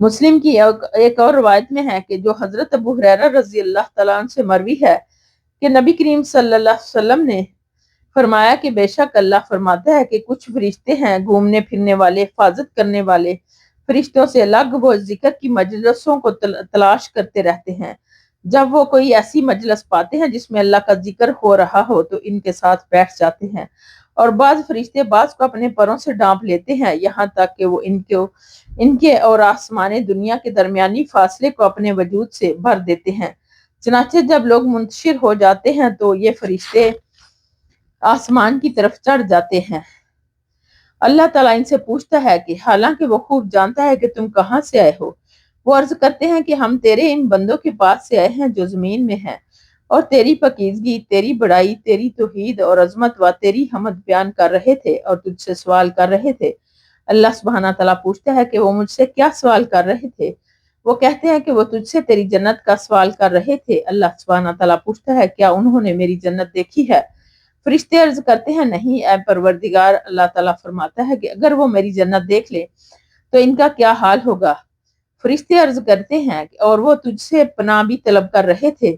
مسلم کی ایک اور روایت میں ہے کہ جو حضرت ابو ہریرہ رضی اللہ تعالیٰ عنہ سے مروی ہے کہ نبی کریم صلی اللہ علیہ وسلم نے فرمایا کہ بے شک اللہ فرماتا ہے کہ کچھ فرشتے ہیں گھومنے پھرنے والے، حفاظت کرنے والے فرشتوں سے الگ، وہ ذکر کی مجلسوں کو تلاش کرتے رہتے ہیں۔ جب وہ کوئی ایسی مجلس پاتے ہیں جس میں اللہ کا ذکر ہو رہا ہو تو ان کے ساتھ بیٹھ جاتے ہیں، اور بعض فرشتے بعض کو اپنے پروں سے ڈانپ لیتے ہیں یہاں تک کہ وہ ان کے اور آسمان دنیا کے درمیانی فاصلے کو اپنے وجود سے بھر دیتے ہیں۔ چنانچہ جب لوگ منتشر ہو جاتے ہیں تو یہ فرشتے آسمان کی طرف چڑھ جاتے ہیں۔ اللہ تعالیٰ ان سے پوچھتا ہے کہ حالانکہ وہ خوب جانتا ہے کہ تم کہاں سے آئے ہو۔ وہ عرض کرتے ہیں کہ ہم تیرے ان بندوں کے پاس سے آئے ہیں جو زمین میں ہیں، اور تیری پاکیزگی، تیری بڑائی، تیری توحید اور عظمت و تیری حمد بیان کر رہے تھے اور تجھ سے سوال کر رہے تھے۔ اللہ سبحانہ تعالیٰ پوچھتا ہے کہ وہ مجھ سے کیا سوال کر رہے تھے؟ وہ کہتے ہیں کہ وہ تجھ سے تیری جنت کا سوال کر رہے تھے۔ اللہ سبحانہ تعالیٰ پوچھتا ہے کیا انہوں نے میری جنت دیکھی ہے؟ فرشتے عرض کرتے ہیں نہیں اے پروردگار۔ اللہ تعالیٰ فرماتا ہے کہ اگر وہ میری جنت دیکھ لے تو ان کا کیا حال ہوگا؟ فرشتے عرض کرتے ہیں اور وہ تجھ سے پناہ بھی طلب کر رہے تھے۔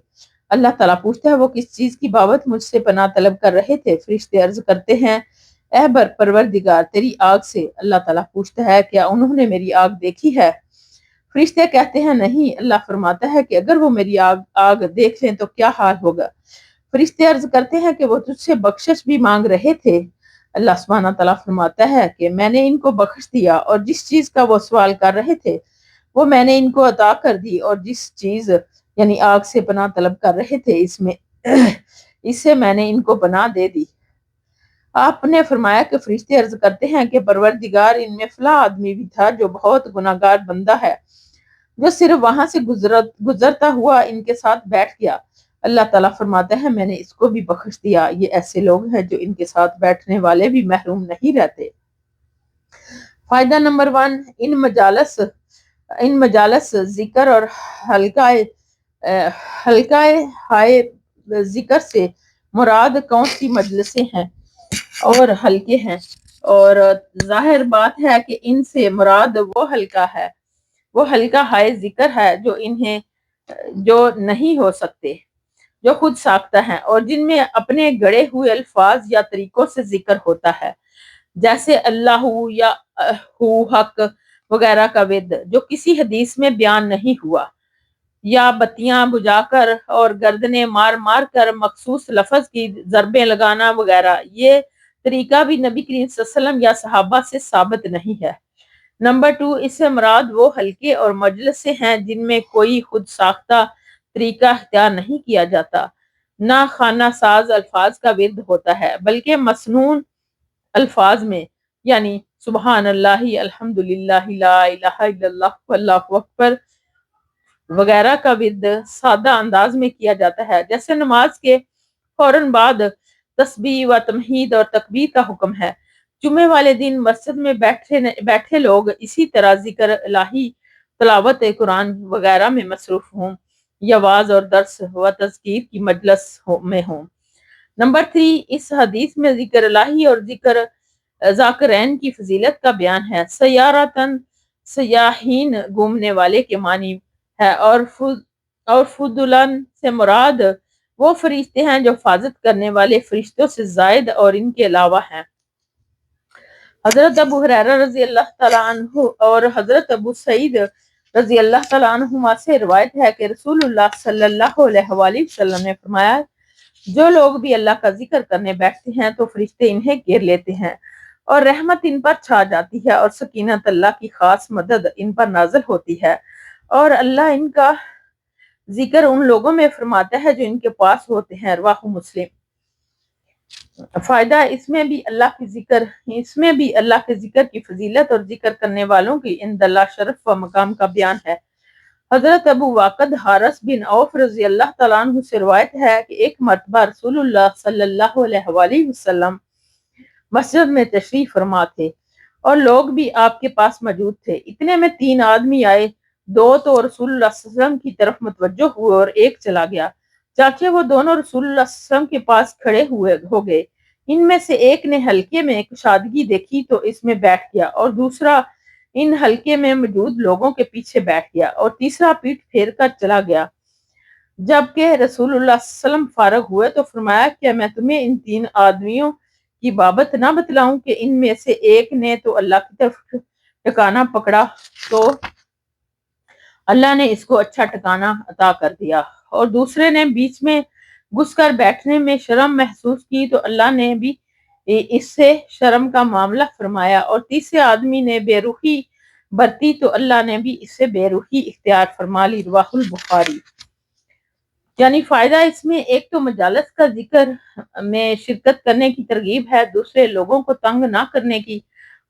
اللہ تعالیٰ پوچھتا ہے وہ کس چیز کی بابت مجھ سے پناہ طلب کر رہے تھے؟ فرشتے عرض کرتے ہیں اے پروردگار تیری آگ سے۔ اللہ تعالیٰ پوچھتا ہے کیا انہوں نے میری آگ دیکھی ہے؟ فرشتے کہتے ہیں نہیں۔ اللہ فرماتا ہے کہ اگر وہ میری آگ دیکھ لیں تو کیا حال ہوگا؟ فرشتے عرض کرتے ہیں کہ وہ تجھ سے بخشش بھی مانگ رہے تھے۔ اللہ سبحانہ تعالیٰ فرماتا ہے کہ میں نے ان کو بخش دیا اور جس چیز کا وہ سوال کر رہے تھے وہ میں نے ان کو عطا کر دی، اور جس چیز یعنی آگ سے پناہ طلب کر رہے تھے اس سے میں نے ان کو پناہ دے دی۔ آپ نے فرمایا کہ فرشتے عرض کرتے ہیں کہ پروردگار، ان میں فلاں آدمی بھی تھا جو بہت گناہگار بندہ ہے، جو صرف وہاں سے گزرتا ہوا ان کے ساتھ بیٹھ گیا۔ اللہ تعالیٰ فرماتا ہے میں نے اس کو بھی بخش دیا۔ یہ ایسے لوگ ہیں جو ان کے ساتھ بیٹھنے والے بھی محروم نہیں رہتے۔ فائدہ نمبر 1، ان مجالس ذکر اور حلقہ ہائے ذکر سے مراد کون سی مجلسیں ہیں اور حلقے ہیں، اور ظاہر بات ہے کہ ان سے مراد وہ حلقہ ہائے ذکر ہے جو نہیں ہو سکتے، جو خود ساختہ ہیں، اور جن میں اپنے گڑے ہوئے الفاظ یا طریقوں سے ذکر ہوتا ہے، جیسے اللہ یا حق وغیرہ کا ورد جو کسی حدیث میں بیان نہیں ہوا، یا بتیاں بجھا کر اور گردنیں مار مار کر مخصوص لفظ کی ضربیں لگانا وغیرہ۔ یہ طریقہ بھی نبی کریم صلی اللہ علیہ وسلم یا صحابہ سے ثابت نہیں ہے۔ نمبر 2، اس سے مراد وہ حلقے اور مجلسیں ہیں جن میں کوئی خود ساختہ طریقہ اختیار نہیں کیا جاتا، نہ خانہ ساز الفاظ کا ورد ہوتا ہے، بلکہ مصنون الفاظ میں، یعنی سبحان اللہ، الحمدللہ، لا الہ الا اللہ، واللہ اکبر وغیرہ کا ورد سادہ انداز میں کیا جاتا ہے، جیسے نماز کے فوراً بعد تسبیح و تمہید اور تکبیر کا حکم ہے۔ جمعے والے دن مسجد میں بیٹھے لوگ اسی طرح ذکر الہی، تلاوت قرآن وغیرہ میں مصروف ہوں، یا واعظ اور درس و تذکیر کی مجلس میں ہوں۔ نمبر 3، اس حدیث میں ذکر الہی اور ذکر ذاکرین کی فضیلت کا بیان ہے۔ سیارتن، سیاحین، گھومنے والے کے معنی ہے، اور فضلن سے مراد وہ فرشتے ہیں جو حفاظت کرنے والے فرشتوں سے زائد اور ان کے علاوہ ہیں۔ حضرت ابو ہریرہ رضی اللہ تعالیٰ عنہ اور حضرت ابو سعید رضی اللہ تعالیٰ عنہما سے روایت ہے کہ رسول اللہ صلی اللہ علیہ وآلہ وسلم نے فرمایا، جو لوگ بھی اللہ کا ذکر کرنے بیٹھتے ہیں تو فرشتے انہیں گھیر لیتے ہیں اور رحمت ان پر چھا جاتی ہے، اور سکینت اللہ کی خاص مدد ان پر نازل ہوتی ہے، اور اللہ ان کا ذکر ان لوگوں میں فرماتا ہے جو ان کے پاس ہوتے ہیں۔ رواہ مسلم۔ فائدہ، اس میں بھی اللہ کے ذکر کی فضیلت اور ذکر کرنے والوں کی عند اللہ شرف و مقام کا بیان ہے۔ حضرت ابو واقد حارث بن عوف رضی اللہ تعالیٰ عنہ سے روایت ہے کہ ایک مرتبہ رسول اللہ صلی اللہ علیہ وآلہ وسلم مسجد میں تشریف فرما تھے اور لوگ بھی آپ کے پاس موجود تھے۔ اتنے میں 3 آدمی آئے، 2 تو رسول اللہ صلی اللہ علیہ وسلم کی طرف متوجہ ہوئے اور ایک چلا گیا۔ چاچے وہ دونوں رسول اللہ صلی اللہ علیہ وسلم کے پاس کھڑے ہو گئے۔ ان میں سے ایک نے حلقے میں کشادگی دیکھی تو اس میں بیٹھ گیا، اور دوسرا ان حلقے میں موجود لوگوں کے پیچھے بیٹھ گیا، اور تیسرا پیٹھ پھیر کر چلا گیا۔ جبکہ رسول اللہ صلی اللہ علیہ وسلم فارغ ہوئے تو فرمایا، کیا میں تمہیں ان 3 آدمیوں کی بابت نہ بتلاؤں کہ ان میں سے ایک نے تو اللہ کی طرف ٹکانا پکڑا تو اللہ نے اس کو اچھا ٹکانا عطا کر دیا، اور دوسرے نے بیچ میں گھس کر بیٹھنے میں شرم محسوس کی تو اللہ نے بھی اس سے شرم کا معاملہ فرمایا، اور تیسرے آدمی نے بے روحی برتی تو اللہ نے بھی اس سے بے روحی اختیار فرما لی۔ رواہ البخاری۔ یعنی فائدہ اس میں ایک تو مجالس کا ذکر میں شرکت کرنے کی ترغیب ہے، دوسرے لوگوں کو تنگ نہ کرنے کی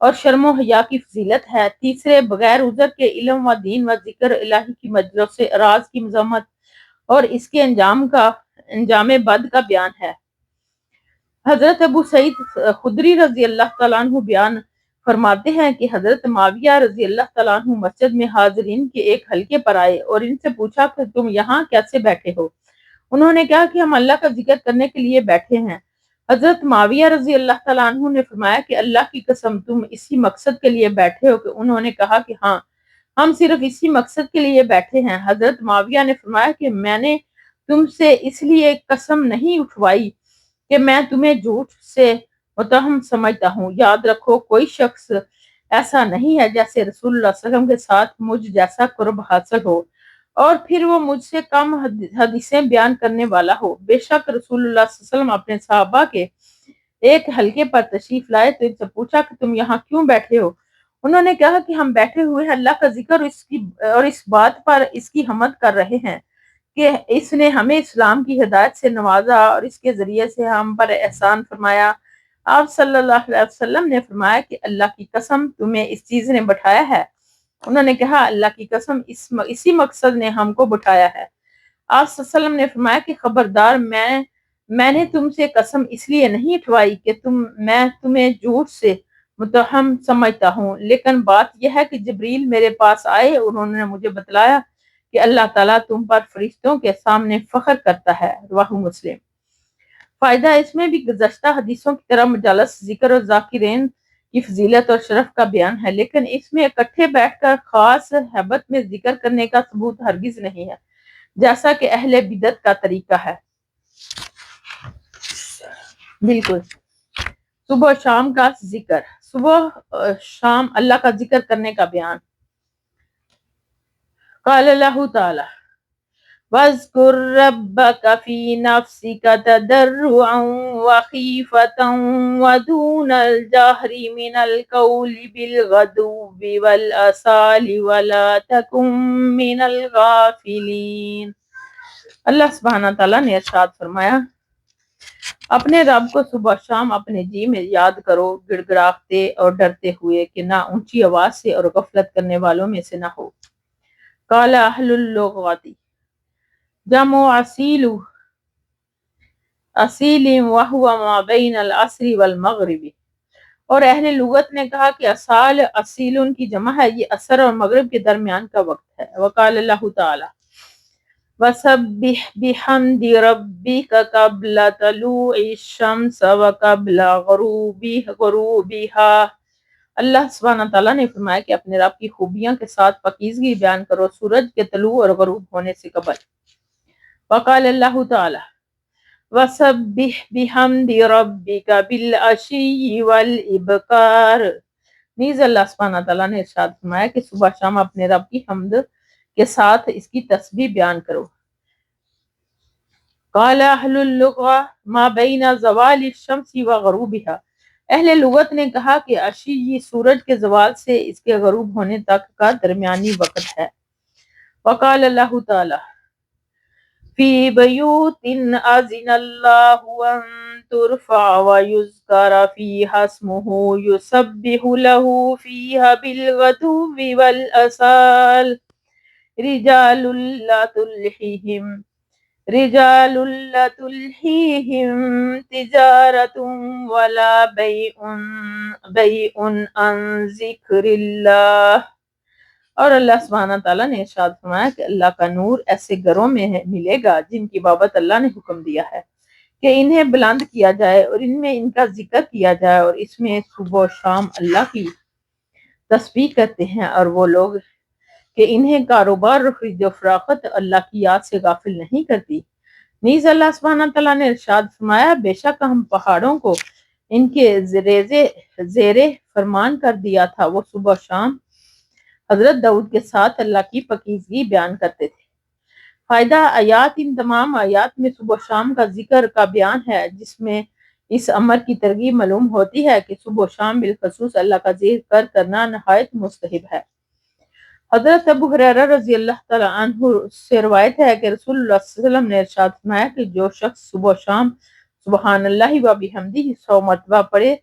اور شرم و حیا کی فضیلت ہے، تیسرے بغیر عذر کے علم و دین و ذکر الہی کی مجلس سے اراض کی مذمت اور اس کے انجام بد کا بیان ہے۔ حضرت ابو سعید خدری رضی اللہ تعالیٰ عنہ بیان فرماتے ہیں کہ حضرت معاویہ رضی اللہ تعالیٰ عنہ مسجد میں حاضرین کے ایک حلقے پر آئے اور ان سے پوچھا کہ تم یہاں کیسے بیٹھے ہو؟ انہوں نے کہا کہ ہم اللہ کا ذکر کرنے کے لیے بیٹھے ہیں۔ حضرت معاویہ رضی اللہ تعالیٰ عنہ نے فرمایا کہ اللہ کی قسم تم اسی مقصد کے لیے بیٹھے ہو؟ کہ انہوں نے کہا کہ ہاں، ہم صرف اسی مقصد کے لیے بیٹھے ہیں۔ حضرت معاویہ نے فرمایا کہ میں نے تم سے اس لیے قسم نہیں اٹھوائی کہ میں تمہیں جھوٹ سے متہم سمجھتا ہوں۔ یاد رکھو، کوئی شخص ایسا نہیں ہے جیسے رسول اللہ صلی اللہ علیہ وسلم کے ساتھ مجھ جیسا قرب حاصل ہو اور پھر وہ مجھ سے کم حدیثیں بیان کرنے والا ہو۔ بے شک رسول اللہ صلی اللہ علیہ وسلم اپنے صحابہ کے ایک حلقے پر تشریف لائے تو ان سے پوچھا کہ تم یہاں کیوں بیٹھے ہو؟ انہوں نے کہا کہ ہم بیٹھے ہوئے ہیں اللہ کا ذکر اور اس بات پر اس کی حمد کر رہے ہیں کہ اس نے ہمیں اسلام کی ہدایت سے نوازا اور اس کے ذریعے سے ہم پر احسان فرمایا۔ آپ صلی اللہ علیہ وسلم نے فرمایا کہ اللہ کی قسم تمہیں اس چیز نے بٹھایا ہے؟ انہوں نے کہا اللہ کی قسم اسی مقصد نے ہم کو بٹھایا ہے۔ آپ صلی اللہ علیہ وسلم نے فرمایا کہ خبردار، میں نے تم سے قسم اس لیے نہیں اٹھوائی کہ میں تمہیں جھوٹ سے متہم سمجھتا ہوں، لیکن بات یہ ہے کہ جبریل میرے پاس آئے اور انہوں نے مجھے بتلایا کہ اللہ تعالیٰ تم پر فرشتوں کے سامنے فخر کرتا ہے۔ رواہ مسلم۔ فائدہ اس میں بھی گزشتہ حدیثوں کی طرح مجالس ذکر اور ذاکرین کی فضیلت اور شرف کا بیان ہے، لیکن اس میں اکٹھے بیٹھ کر خاص ہیبت میں ذکر کرنے کا ثبوت ہرگز نہیں ہے، جیسا کہ اہل بدعت کا طریقہ ہے۔ بالکل صبح و شام کا ذکر، صبح شام اللہ کا ذکر کرنے کا بیان۔ قال اللہ تعالی وَاذْكُرْ رَبَّكَ فِي نَفْسِكَ تَضَرُّعًا وَخِيفَةً وَدُونَ الْجَهْرِ مِنَ الْقَوْلِ بِالْغُدُوِّ وَالْآصَالِ وَلَا تَكُن مِّنَ الْغَافِلِينَ۔ اللہ سبحانہ تعالیٰ نے ارشاد فرمایا، اپنے رب کو صبح شام اپنے جی میں یاد کرو، گڑ گڑاتے اور ڈرتے ہوئے کہ نہ اونچی آواز سے اور غفلت کرنے والوں میں سے نہ ہو۔ قال اہل اللغات جمع اصیل وہو ما بین العصر والمغرب، اور اہل لغت نے کہا کہ اصال اصیل کی جمع ہے، یہ عصر اور مغرب کے درمیان کا وقت ہے۔ وقال اللہ تعالی وَسَبِّحْ بِحَمْدِ رَبِّكَ قَبْلَ طُلُوعِ الشَّمْسِ وَقَبْلَ غُرُوبِهَا۔ اللہ سبحانہ تعالیٰ نے فرمایا کہ اپنے رب کی خوبیاں کے ساتھ پاکیزگی بیان کرو سورج کے طلوع اور غروب ہونے سے قبل۔ وقال اللہ تعالی وَسَبِّحْ بِحَمْدِ رَبِّكَ بِالْعَشِيِّ وَالْإِبْكَارِ۔ نیز اللہ سبحانہ تعالیٰ نے ارشاد فرمایا کہ صبح شام اپنے رب کی حمد کے ساتھ اس کی تسبیح بیان کرو۔ قال اہل اللغہ ما بین زوال الشمس وغروبها، اہل لغت نے کہا کہ عشی سورج کے زوال سے اس کے غروب ہونے تک کا درمیانی وقت ہے۔ وقال اللہ تعالی فی بیوت اذن اللہ ان ترفع ویذکر فیہا اسمہ یسبح لہ فیہا بالغدو والآصال رجال لا تلہیہم تجارۃ ولا بیع عن ذکر اللہ۔ اور اللہ سبحانہ تعالیٰ نے ارشاد فرمایا کہ اللہ کا نور ایسے گھروں میں ملے گا جن کی بابت اللہ نے حکم دیا ہے کہ انہیں بلند کیا جائے اور ان میں ان کا ذکر کیا جائے، اور اس میں صبح و شام اللہ کی تسبیح کرتے ہیں، اور وہ لوگ کہ انہیں کاروبار اور خرید و فروخت اللہ کی یاد سے غافل نہیں کرتی۔ نیز اللہ سبحانہ تعالیٰ نے ارشاد فرمایا، بے شک ہم پہاڑوں کو ان کے زیر فرمان کر دیا تھا، وہ صبح شام حضرت داؤد کے ساتھ اللہ کی پاکیزگی بیان کرتے تھے۔ فائدہ آیات، ان تمام آیات میں صبح شام کا ذکر کا بیان ہے، جس میں اس امر کی ترغیب معلوم ہوتی ہے کہ صبح و شام بالخصوص اللہ کا ذکر کرنا نہایت مستحب ہے۔ حضرت ابو ہریرہ رضی اللہ تعالی عنہ سے روایت ہے کہ رسول اللہ صلی اللہ علیہ وسلم نے ارشاد فرمایا کہ جو شخص صبح و شام سبحان اللہ و بحمدہ 100 مرتبہ پڑھے،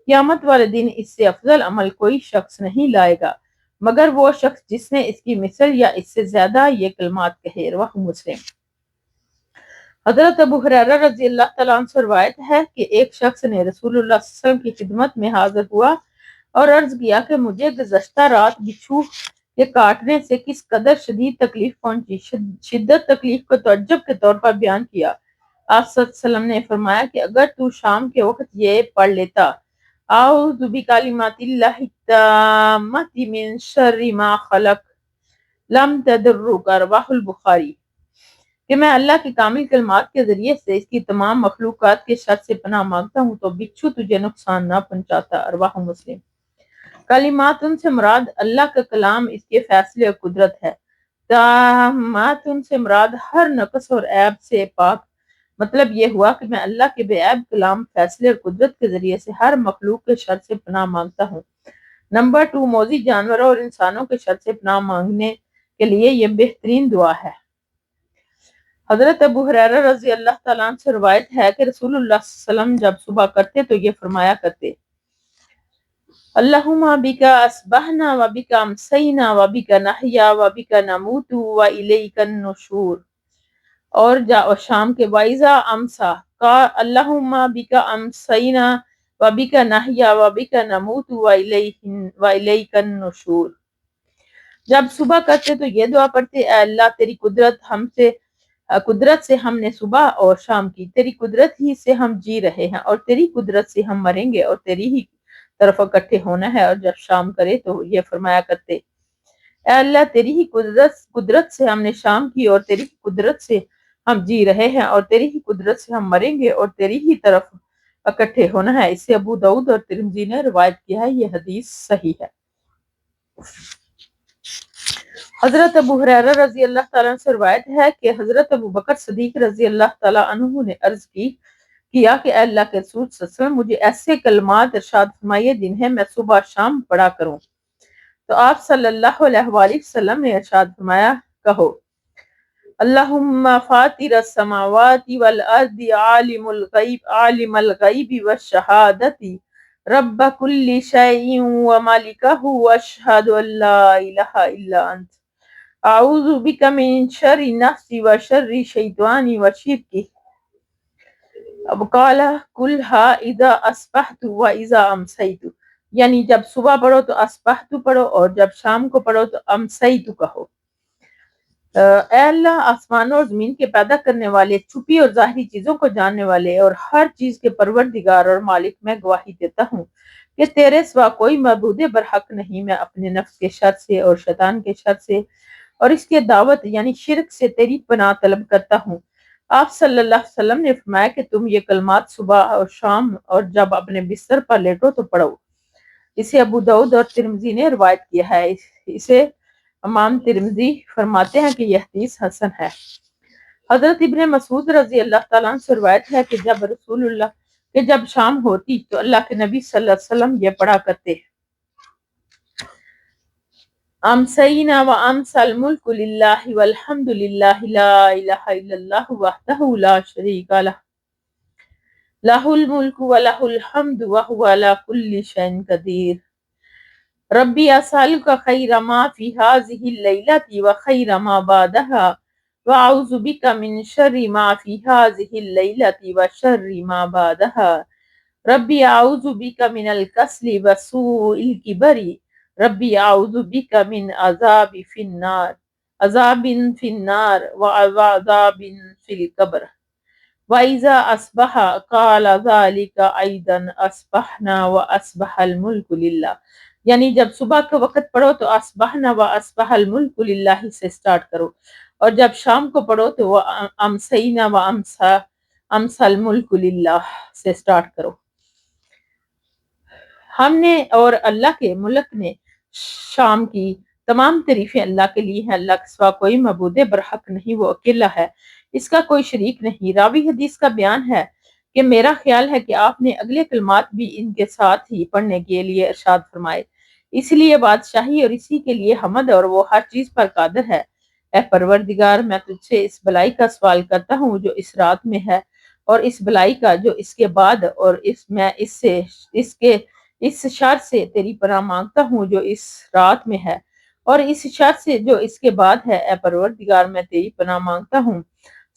قیامت والے دن اس سے افضل عمل کوئی شخص نہیں لائے گا مگر وہ شخص جس نے اس کی مثل یا اس سے زیادہ یہ کلمات کہے۔ رواہ مسلم۔ حضرت ابو ہریرہ رضی اللہ تعالیٰ عنہ سے روایت ہے کہ ایک شخص نے رسول اللہ صلی اللہ علیہ وسلم کی خدمت میں حاضر ہوا اور عرض کیا کہ مجھے گزشتہ رات بچھو کے کاٹنے سے کس قدر شدید تکلیف پہنچی۔ شدت تکلیف کو تعجب کے طور پر بیان کیا۔ آپ صلی اللہ علیہ وسلم نے فرمایا کہ اگر تو شام کے وقت یہ پڑھ لیتا اعوذ بکلمات اللہ التامۃ من شر ما خلق لم تضرک، رواہ البخاری، کہ میں اللہ کی کامل کلمات کے ذریعے سے اس کی تمام مخلوقات کے شر سے پناہ مانگتا ہوں تو بچھو تجھے نقصان نہ پہنچاتا۔ رواہ مسلم۔ کلمات ان سے مراد اللہ کا کلام، اس کے فیصلے اور قدرت ہے۔ تامات ان سے مراد ہر نقص اور عیب سے پاک مطلب یہ ہوا کہ میں اللہ کے بے عیب کلام، فیصلے اور قدرت کے ذریعے سے ہر مخلوق کے شر سے پناہ مانگتا ہوں۔ نمبر 2، موذی جانوروں اور انسانوں کے شر سے پناہ مانگنے کے لیے یہ بہترین دعا ہے۔ حضرت ابو ہریرہ رضی اللہ تعالیٰ عنہ سے روایت ہے کہ رسول اللہ صلی اللہ علیہ وسلم جب صبح کرتے تو یہ فرمایا کرتے: اللہم بکا اصبحنا و بکا امسینا و بکا نحیا و بکا نموت و الیک النشور، اور شام کے وائزا امسا کا اللہم بکا امسینا و بکا نحیا و بکا نموت و الیک النشور۔ جب صبح کرتے تو یہ دعا پڑھتے: اے اللہ، تیری قدرت سے ہم نے صبح اور شام کی، تیری قدرت ہی سے ہم جی رہے ہیں اور تیری قدرت سے ہم مریں گے، اور تیری ہی طرف اکٹھے ہونا ہے۔ اور جب شام کرے تو یہ فرمایا کرتے: اے اللہ، تیری ہی قدرت سے ہم نے شام کی اور تیری قدرت سے ہم جی رہے ہیں اور تیری ہی قدرت سے ہم مریں گے اور تیری ہی طرف اکٹھے ہونا ہے۔ اسے ابو داؤد اور ترمذی نے روایت کیا ہے۔ یہ حدیث صحیح ہے۔ حضرت ابو ہریرہ رضی اللہ تعالیٰ عنہ سے روایت ہے کہ حضرت ابو بکر صدیق رضی اللہ تعالیٰ عنہ نے عرض کیا کہ اے اللہ کے رسول صلی اللہ علیہ وسلم، مجھے ایسے کلمات ارشاد فرمائیے جنہیں میں صبح شام پڑھا کروں۔ تو آپ صلی اللہ علیہ وآلہ وسلم نے ارشاد فرمایا: کہو اللہم فاطر السماوات والارض عالم الغیب والشہادت رب کل شیء ومالکہ واشہد ان لا الہ الا انت اعوذ بک من شر نفسی وشر شیطان وشرکہ اب قال کلھا اذا اصبحت و اذا امسیت، یعنی جب صبح پڑھو تو اصبحت پڑھو اور جب شام کو پڑھو تو امسیت کہو۔ اے اللہ، آسمانوں اور زمین کے پیدا کرنے والے، چھپی اور ظاہری چیزوں کو جاننے والے اور ہر چیز کے پروردگار اور مالک، میں گواہی دیتا ہوں کہ تیرے سوا کوئی معبود برحق نہیں۔ میں اپنے نفس کے شر سے اور شیطان کے شر سے اور اس کے دعوت یعنی شرک سے تیری پناہ طلب کرتا ہوں۔ آپ صلی اللہ علیہ وسلم نے فرمایا کہ تم یہ کلمات صبح اور شام اور جب اپنے بستر پر لیٹو تو پڑھو۔ اسے ابو داؤد اور ترمذی نے روایت کیا ہے۔ اسے امام ترمذی فرماتے ہیں کہ یہ حدیث حسن ہے۔ حضرت ابن مسعود رضی اللہ تعالیٰ عنہ سے روایت ہے کہ جب شام ہوتی تو اللہ کے نبی صلی اللہ علیہ وسلم یہ پڑھا کرتے: امسینا و امسى الملک للہ والحمد للہ لا الہ الا اللہ وحدہ لا شریک لہ لہ الملک ولہ الحمد وہو علی کل شیء قدیر ربی اسألک خیر ما فی ہذہ اللیلۃ وخیر ما بعدہا واعوذ بک من شر ما فی ہذہ اللیلۃ وشر ما بعدہا ربی اعوذ بک من الکسل وسوء الکبر ربی اعوذ بک من عذاب فی النار وعذاب فی القبر وَإِذَا أَصْبَحَ قَالَ ذَلِكَ أَيْضًا أَصْبَحْنَا وَأَصْبَحَ الْمُلْكُ لِلَّهِ، یعنی جب صبح کا وقت پڑھو تو أَصْبَحْنَا وَأَصْبَحَ الْمُلْكُ لِلَّهِ سے سٹارٹ کرو، اور جب شام کو پڑھو تو أَمْسَيْنَا وَأَمْسَى الْمُلْكُ لِلَّهِ سے سٹارٹ کرو۔ ہم نے اور اللہ کے ملک نے شام کی تمام تعریفیں اللہ کے لیے ہیں۔ اللہ کے سوا کوئی معبود برحق نہیں، وہ اکیلا ہے، اس کا کوئی شریک نہیں۔ راوی حدیث کا بیان ہے کہ میرا خیال ہے کہ آپ نے اگلے کلمات بھی ان کے ساتھ ہی پڑھنے کے لیے ارشاد فرمائے: اس لیے بادشاہی اور اسی کے لیے حمد، اور وہ ہر چیز پر قادر ہے۔ اے پروردگار، میں تجھ سے اس بلائی کا سوال کرتا ہوں جو اس رات میں ہے، اور اس بلائی کا جو اس کے بعد، اور میں اس شر سے تیری پناہ مانگتا ہوں جو اس رات میں ہے اور اس شر سے جو اس کے بعد ہے۔ اے پروردگار، میں تیری پناہ مانگتا ہوں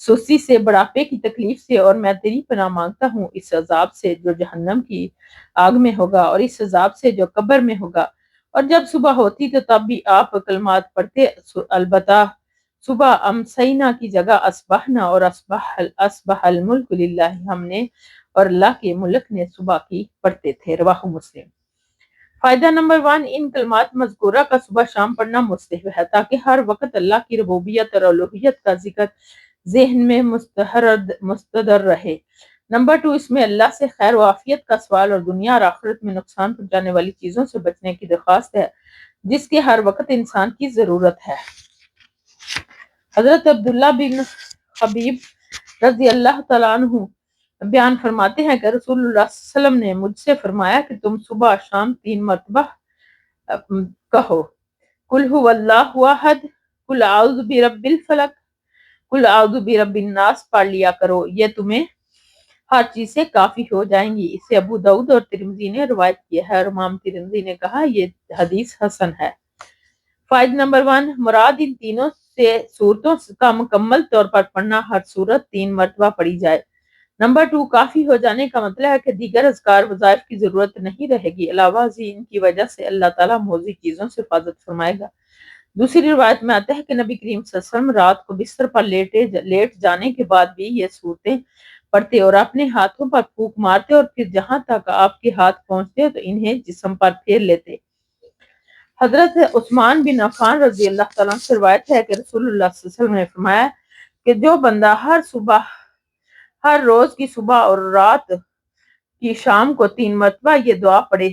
سستی سے، بڑھاپے کی تکلیف سے، اور میں تیری پناہ مانگتا ہوں اس عذاب سے جو جہنم کی آگ میں ہوگا، اور اس عذاب سے جو قبر میں ہوگا۔ اور جب صبح ہوتی تو تب بھی آپ کلمات پڑھتے، البتہ صبح امسینا کی جگہ اصبحنا اور اصبح الملک للہ ہم نے اور اللہ کے ملک نے صبح کی پڑھتے تھے۔ رواہ مسلم۔ فائدہ نمبر 1، ان کلمات مذکورہ کا صبح شام پڑھنا مستحب ہے تاکہ ہر وقت اللہ کی ربوبیت اور الوہیت کا ذکر ذہن میں مستدر رہے۔ نمبر 2، اس میں اللہ سے خیر و عافیت کا سوال اور دنیا اور آخرت میں نقصان پہنچانے والی چیزوں سے بچنے کی درخواست ہے جس کی ہر وقت انسان کی ضرورت ہے۔ حضرت عبداللہ بن حبیب رضی اللہ تعالیٰ عنہ بیان فرماتے ہیں کہ رسول اللہ صلی اللہ علیہ وسلم نے مجھ سے فرمایا کہ تم صبح شام 3 مرتبہ کہو قل هو اللہ احد، قل اعوذ برب الفلق، قل اعوذ برب الناس پڑھ لیا کرو، یہ تمہیں ہر چیز سے کافی ہو جائیں گی۔ اسے ابو داؤد اور ترمذی نے روایت کیا ہے، اور امام ترمذی نے کہا یہ حدیث حسن ہے۔ فائدہ نمبر 1، مراد ان تینوں سے صورتوں کا مکمل طور پر پڑھنا، ہر صورت 3 مرتبہ پڑھی جائے۔ نمبر 2، کافی ہو جانے کا مطلب ہے کہ دیگر اذکار وظائف کی ضرورت نہیں رہے گی، علاوہ ازیں ان کی وجہ سے اللہ تعالیٰ موضوع چیزوں سے حفاظت فرمائے گا۔ دوسری روایت میں آتا ہے کہ نبی کریم صلی اللہ علیہ وسلم رات کو بستر پر لیٹ جانے کے بعد بھی یہ صورتیں پڑھتے اور اپنے ہاتھوں پر پھونک مارتے، اور پھر جہاں تک آپ کے ہاتھ پہنچتے تو انہیں جسم پر پھیر لیتے۔ حضرت عثمان بن عفان رضی اللہ تعالیٰ عنہ سے روایت ہے کہ رسول اللہ صلی اللہ علیہ وسلم نے فرمایا کہ جو بندہ ہر روز کی صبح اور رات کی شام کو 3 مرتبہ یہ دعا پڑھے،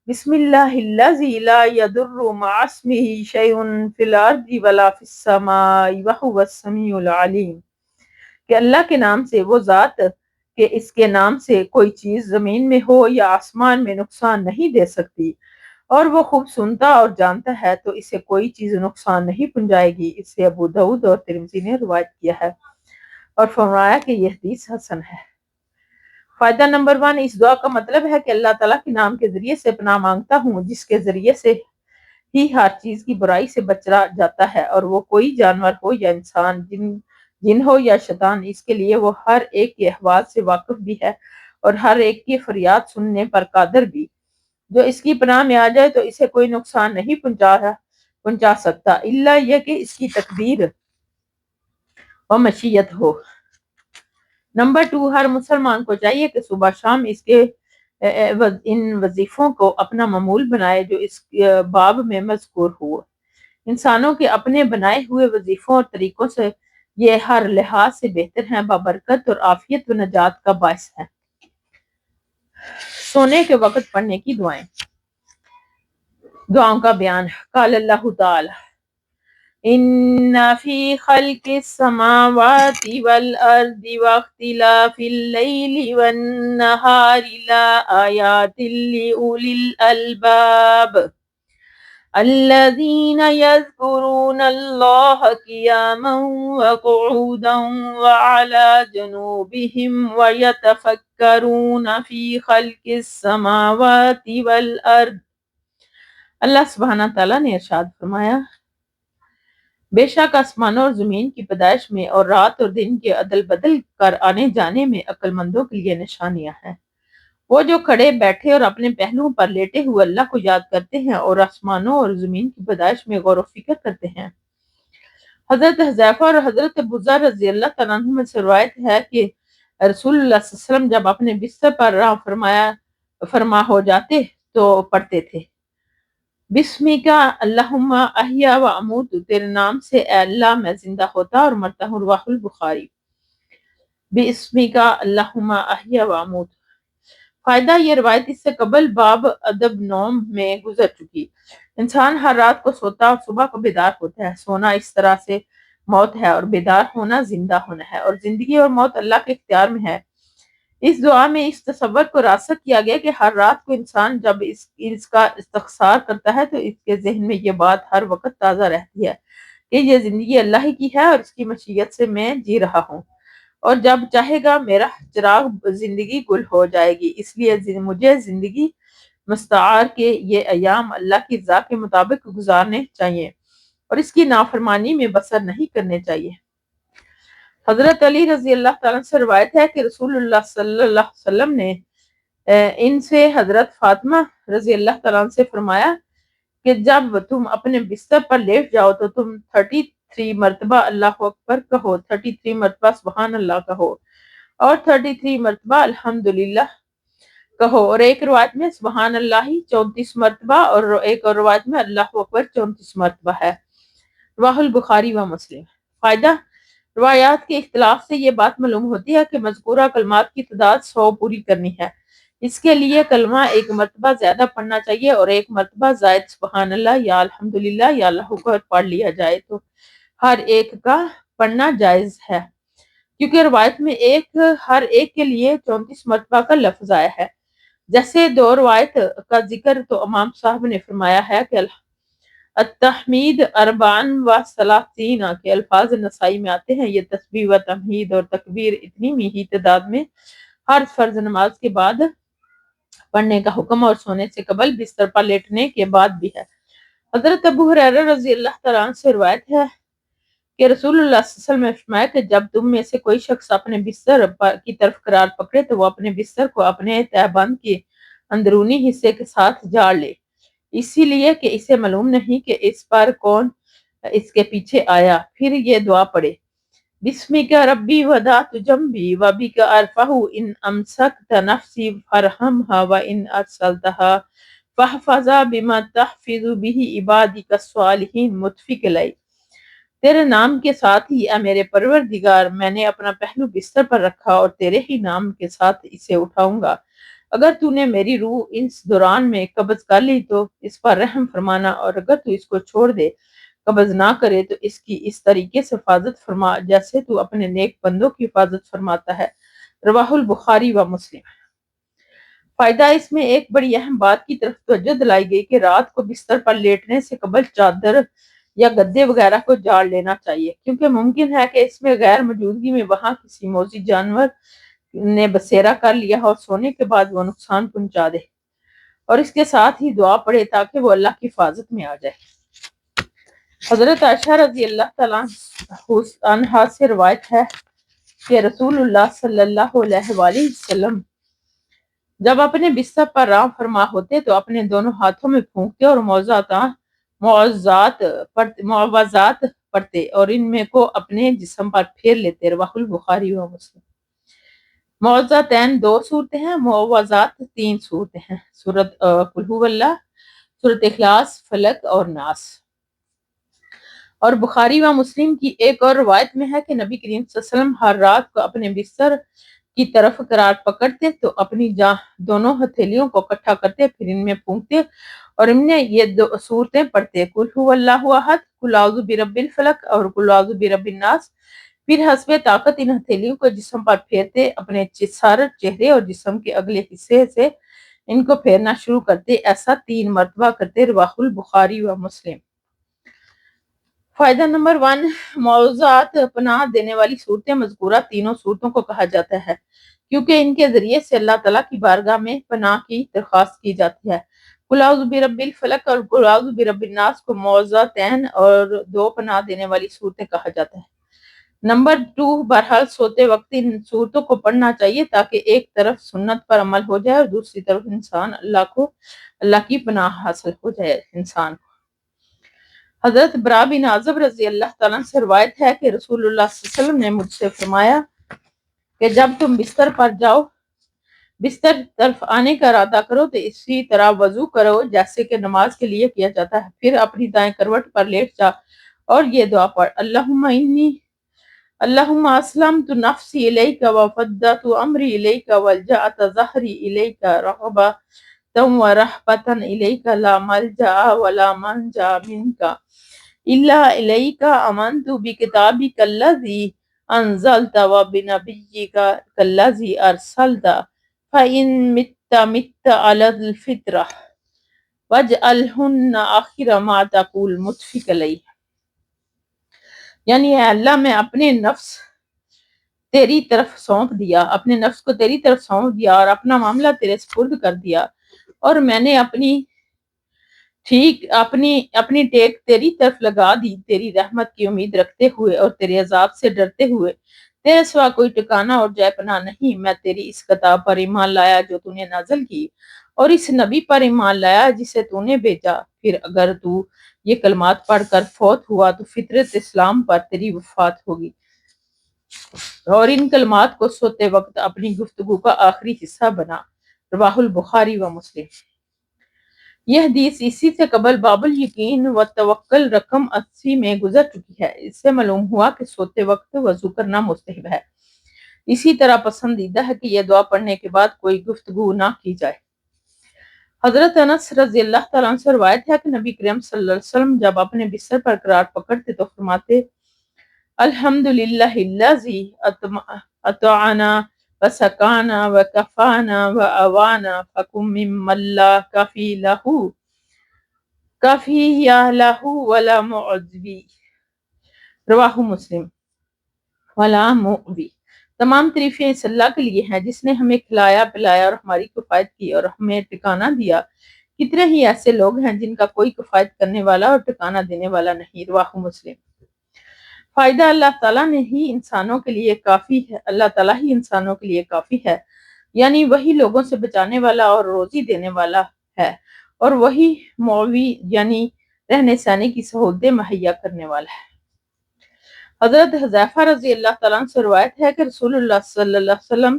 بسم اللہ الذی لا یضر مع اسمہ شیء فی الارض ولا فی السماء وہو السمیع العلیم، کہ اللہ کے نام سے، وہ ذات کہ اس کے نام سے کوئی چیز زمین میں ہو یا آسمان میں نقصان نہیں دے سکتی، اور وہ خوب سنتا اور جانتا ہے، تو اسے کوئی چیز نقصان نہیں پہنچائے گی۔ اسے ابو داؤد اور ترمذی نے روایت کیا ہے اور فرمایا کہ یہ حدیث حسن ہے۔ فائدہ نمبر 1، اس دعا کا مطلب ہے کہ اللہ تعالیٰ کے نام کے ذریعے سے پناہ مانگتا ہوں، جس کے ذریعے سے ہی ہر چیز کی برائی سے بچا جاتا ہے، اور وہ کوئی جانور ہو یا انسان، جن ہو یا شیطان، اس کے لیے وہ ہر ایک کے احوال سے واقف بھی ہے اور ہر ایک کی فریاد سننے پر قادر بھی۔ جو اس کی پناہ میں آ جائے تو اسے کوئی نقصان نہیں پہنچا سکتا، الا یہ کہ اس کی تقدیر و مشیت ہو۔ نمبر 2، ہر مسلمان کو چاہیے کہ صبح شام ان وظیفوں کو اپنا معمول بنائے جو اس باب میں مذکور ہو۔ انسانوں کے اپنے بنائے ہوئے وظیفوں اور طریقوں سے یہ ہر لحاظ سے بہتر ہیں، بابرکت اور عافیت و نجات کا باعث ہے۔ سونے کے وقت پڑھنے کی دعاؤں کا بیان۔ قال اللہ تعالی ان فی خلق السماوات والارض واختلاف اللیل والنہار لآیات لأولی الالباب الذین یذکرون اللہ قیاما وقعودا وعلی جنوبہم ویتفکرون فی خلق السماوات والارض۔ اللہ سبحانہ تعالیٰ نے ارشاد فرمایا، بے شک آسمانوں اور زمین کی پیدائش میں اور رات اور دن کے عدل بدل کر آنے جانے میں عقل مندوں کے لیے نشانیاں ہیں۔ وہ جو کھڑے بیٹھے اور اپنے پہلوؤں پر لیٹے ہوئے اللہ کو یاد کرتے ہیں اور آسمانوں اور زمین کی پیدائش میں غور و فکر کرتے ہیں۔ حضرت حذیفہ اور حضرت ابو ذر رضی اللہ تعالیٰ عنہ سے روایت ہے کہ رسول اللہ صلی اللہ علیہ وسلم جب اپنے بستر پر آرام فرما ہو جاتے تو پڑھتے تھے، بسمک اللہم احیا و اموت، تیرے نام سے اے اللہ میں زندہ ہوتا اور مرتا ہوں، رواہ البخاری۔ بسمک اللہم احیا و اموت۔ فائدہ، یہ روایت اس سے قبل باب ادب نوم میں گزر چکی۔ انسان ہر رات کو سوتا اور صبح کو بیدار ہوتا ہے۔ سونا اس طرح سے موت ہے اور بیدار ہونا زندہ ہونا ہے، اور زندگی اور موت اللہ کے اختیار میں ہے۔ اس دعا میں اس تصور کو راسخ کیا گیا کہ ہر رات کو انسان جب اس کا استخسار کرتا ہے تو اس کے ذہن میں یہ بات ہر وقت تازہ رہتی ہے کہ یہ زندگی اللہ ہی کی ہے اور اس کی مشیت سے میں جی رہا ہوں، اور جب چاہے گا میرا چراغ زندگی گل ہو جائے گی، اس لیے مجھے زندگی مستعار کے یہ ایام اللہ کی رضا کے مطابق گزارنے چاہیے اور اس کی نافرمانی میں بسر نہیں کرنے چاہیے۔ حضرت علی رضی اللہ تعالیٰ سے روایت ہے کہ رسول اللہ صلی اللہ علیہ وسلم نے ان سے حضرت فاطمہ رضی اللہ تعالیٰ سے فرمایا کہ جب تم اپنے بستر پر لیٹ جاؤ تو تم 33 مرتبہ اللہ اکبر کہو، 33 مرتبہ سبحان اللہ کہو، اور 33 مرتبہ الحمدللہ کہو، اور ایک روایت میں سبحان اللہ 34 مرتبہ اور ایک اور روایت میں اللہ اکبر 34 مرتبہ ہے، رواہ البخاری و مسلم۔ فائدہ، روایات کے اختلاف سے یہ بات معلوم ہوتی ہے کہ مذکورہ کلمات کی تعداد 100 پوری کرنی ہے۔ اس کے لیے کلمہ ایک مرتبہ زیادہ پڑھنا چاہیے اور ایک مرتبہ زائد سبحان اللہ یا الحمدللہ یا اللہ اکبر پڑھ لیا جائے تو ہر ایک کا پڑھنا جائز ہے، کیونکہ روایت میں ہر ایک کے لیے 34 مرتبہ کا لفظ آیا ہے۔ جیسے دو روایت کا ذکر تو امام صاحب نے فرمایا ہے کہ التحمید اربعن و ثلاثین کے الفاظ نسائی میں آتے ہیں۔ یہ تسبیح و تحمید اور تکبیر اتنی ہی تعداد میں ہر فرض نماز کے بعد پڑھنے کا حکم اور سونے سے قبل بستر پر لیٹنے کے بعد بھی ہے۔ حضرت ابو ہریرہ رضی اللہ تعالیٰ عنہ سے روایت ہے کہ رسول اللہ صلی اللہ علیہ وسلم نے فرمایا کہ جب تم میں سے کوئی شخص اپنے بستر کی طرف قرار پکڑے تو وہ اپنے بستر کو اپنے تہبند کے اندرونی حصے کے ساتھ جاڑ لے، اسی لیے کہ اسے معلوم نہیں کہ اس پر کون اس کے پیچھے آیا۔ پھر یہ دعا پڑھے، بسمک ربی وضعت جنبی وبک ارفع ان امسکت نفسی فرحمها وان ارسلتها فاحفظها بما تحفظ به عبادک الصالحین، متفق علیہ۔ تیرے نام کے ساتھ ہی اے میرے پروردگار، میں نے اپنا پہلو بستر پر رکھا اور تیرے ہی نام کے ساتھ اسے اٹھاؤں گا۔ اگر تو نے میری روح اس دوران میں قبض کر لی تو اس پر رحم فرمانا، اور اگر تو اس کو چھوڑ دے، قبض نہ کرے، تو اس کی اس طریقے سے حفاظت فرما جیسے تو اپنے نیک بندوں کی حفاظت فرماتا ہے۔ رواہ البخاری و مسلم۔ فائدہ، اس میں ایک بڑی اہم بات کی طرف توجہ دلائی گئی کہ رات کو بستر پر لیٹنے سے قبل چادر یا گدے وغیرہ کو جاڑ لینا چاہیے، کیونکہ ممکن ہے کہ اس میں غیر موجودگی میں وہاں کسی موذی جانور نے بسیرا کر لیا اور سونے کے بعد وہ نقصان پہنچا دے، اور اس کے ساتھ ہی دعا پڑھے تاکہ وہ اللہ کی حفاظت میں آ جائے۔ حضرت عائشہ رضی اللہ تعالیٰ عنہا سے روایت ہے کہ رسول اللہ صلی اللہ علیہ وآلہ وسلم جب اپنے بستر پر آرام فرما ہوتے تو اپنے دونوں ہاتھوں میں پھونکتے اور معوذات پڑھتے اور ان میں کو اپنے جسم پر پھیر لیتے۔ رواہ البخاری و مسلم۔ معوذتین 2 صورتیں ہیں، معوذات 3 صورتیں ہیں، سورۃ قل ھو اللہ، سورۃ اخلاص، فلق اور ناس۔ اور بخاری و مسلم کی ایک اور روایت میں ہے کہ نبی کریم صلی اللہ علیہ وسلم ہر رات کو اپنے بستر کی طرف قرار پکڑتے تو اپنی دونوں ہتھیلیوں کو اکٹھا کرتے، پھر ان میں پھونکتے اور ان میں یہ 2 صورتیں پڑھتے، قل ھو اللہ احد، قل اعوذ برب الفلق اور قل اعوذ برب الناس۔ پھر حسب طاقت ان ہتھیلیوں کو جسم پر پھیرتے، اپنے سر، چہرے اور جسم کے اگلے حصے سے ان کو پھیرنا شروع کرتے، ایسا 3 مرتبہ کرتے۔ رواہ البخاری و مسلم۔ فائدہ نمبر 1، معوذات پناہ دینے والی صورتیں مذکورہ تینوں صورتوں کو کہا جاتا ہے کیونکہ ان کے ذریعے سے اللہ تعالیٰ کی بارگاہ میں پناہ کی درخواست کی جاتی ہے۔ قل اعوذ برب الفلق اور قل اعوذ برب الناس کو معوذتین اور 2 پناہ دینے والی صورتیں کہا جاتا ہے۔ نمبر 2، بہرحال سوتے وقت ان صورتوں کو پڑھنا چاہیے تاکہ ایک طرف سنت پر عمل ہو جائے اور دوسری طرف اللہ کی پناہ حاصل ہو جائے انسان کو۔ حضرت براء بن عازب رضی اللہ تعالیٰ عنہ سے روایت ہے کہ رسول اللہ صلی اللہ علیہ وسلم نے مجھ سے فرمایا کہ جب تم بستر پر جاؤ، بستر طرف آنے کا ارادہ کرو تو اسی طرح وضو کرو جیسے کہ نماز کے لیے کیا جاتا ہے، پھر اپنی دائیں کروٹ پر لیٹ جا اور یہ دعا پڑھ، اللہم اسلمت نفسی الیک وفوضت امری الیک والجأت ظہری الیک رغبۃ ورہبۃ الیک لا ملجأ ولا منجا منک الا الیک آمنت بکتابک الذی انزلت وبنبیک الذی ارسلت فإن مت مت علی الفطرہ واجعلہن آخر ما تقول، متفق علیہ۔ یعنی اے اللہ، میں اپنے نفس تیری طرف سونپ دیا، اپنے نفس کو تیری طرف سونپ دیا اور اپنا معاملہ تیرے سپرد کر دیا، اور میں نے اپنی ٹیک تیری طرف لگا دی، تیری رحمت کی امید رکھتے ہوئے اور تیرے عذاب سے ڈرتے ہوئے۔ تیرے سوا کوئی ٹھکانہ اور جائے پناہ نہیں۔ میں تیری اس کتاب پر ایمان لایا جو تو نے نازل کی، اور اس نبی پر ایمان لایا جسے تو نے بھیجا۔ پھر اگر تو یہ کلمات پڑھ کر فوت ہوا تو فطرت اسلام پر تیری وفات ہوگی، اور ان کلمات کو سوتے وقت اپنی گفتگو کا آخری حصہ بنا۔ رواہ البخاری و مسلم۔ یہ حدیث اسی سے قبل باب الیقین و توکل رقم 80 میں گزر چکی ہے۔ اس سے معلوم ہوا کہ سوتے وقت وضو کرنا مستحب ہے۔ اسی طرح پسندیدہ ہے کہ یہ دعا پڑھنے کے بعد کوئی گفتگو نہ کی جائے۔ حضرت انس رضی اللہ تعالیٰ عنہ سے روایت ہے کہ نبی کریم صلی اللہ علیہ وسلم جب اپنے بستر پر قرار پکڑتے تو فرماتے، الحمدللہ الذی اطعنا وسقانا وکفانا واوانا فکم ممن لا کافی یا لہو ولا معذبی، رواہ مسلم۔ ولا معوی، تمام تعریفیں اس اللہ کے لیے ہیں جس نے ہمیں کھلایا پلایا اور ہماری کفایت کی اور ہمیں ٹھکانہ دیا۔ کتنے ہی ایسے لوگ ہیں جن کا کوئی کفایت کرنے والا اور ٹھکانہ دینے والا نہیں، رواہ مسلم۔ فائدہ اللہ تعالیٰ نے ہی انسانوں کے لیے کافی ہے، اللہ تعالیٰ ہی انسانوں کے لیے کافی ہے، یعنی وہی لوگوں سے بچانے والا اور روزی دینے والا ہے، اور وہی معوی یعنی رہنے سہنے کی سہولتیں مہیا کرنے والا ہے۔ حضرت حذیفہ رضی اللہ تعالیٰ عنہ سے روایت ہے کہ رسول اللہ صلی اللہ علیہ وسلم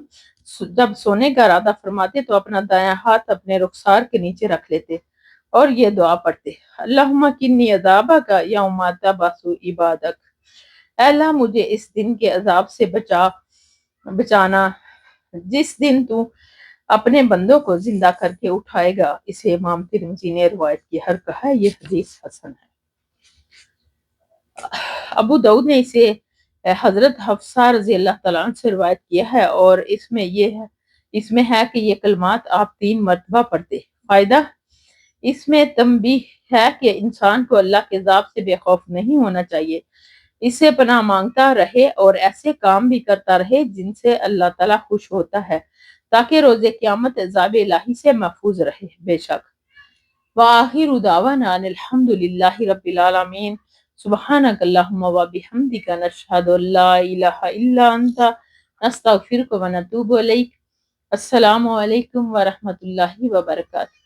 جب سونے کا ارادہ فرماتے تو اپنا دایاں ہاتھ اپنے رخسار کے نیچے رکھ لیتے اور یہ دعا پڑھتے: اللہم کنی عذابک یوم تبعث عبادک، اے اللہ مجھے اس دن کے عذاب سے بچانا جس دن تو اپنے بندوں کو زندہ کر کے اٹھائے گا۔ اسے امام ترمذی نے روایت کی ہے، کہا ہے یہ حدیث حسن ہے۔ ابو داؤد نے اسے حضرت حفصہ رضی اللہ تعالیٰ عنہ سے روایت کیا ہے اور اس میں ہے کہ یہ کلمات آپ 3 مرتبہ پڑھتے۔ فائدہ، اس میں تنبیہ ہے کہ انسان کو اللہ کے عذاب سے بے خوف نہیں ہونا چاہیے، اس سے پناہ مانگتا رہے اور ایسے کام بھی کرتا رہے جن سے اللہ تعالیٰ خوش ہوتا ہے تاکہ روز قیامت عذاب الہی سے محفوظ رہے۔ بے شک وآخر دعوانا ان الحمد للہ رب العالمین، سبحانک اللہم وبحمدک، نشہد ان لا الہ الا انت، نستغفرک ونتوب الیک۔ السلام علیکم ورحمۃ اللہ وبرکاتہ۔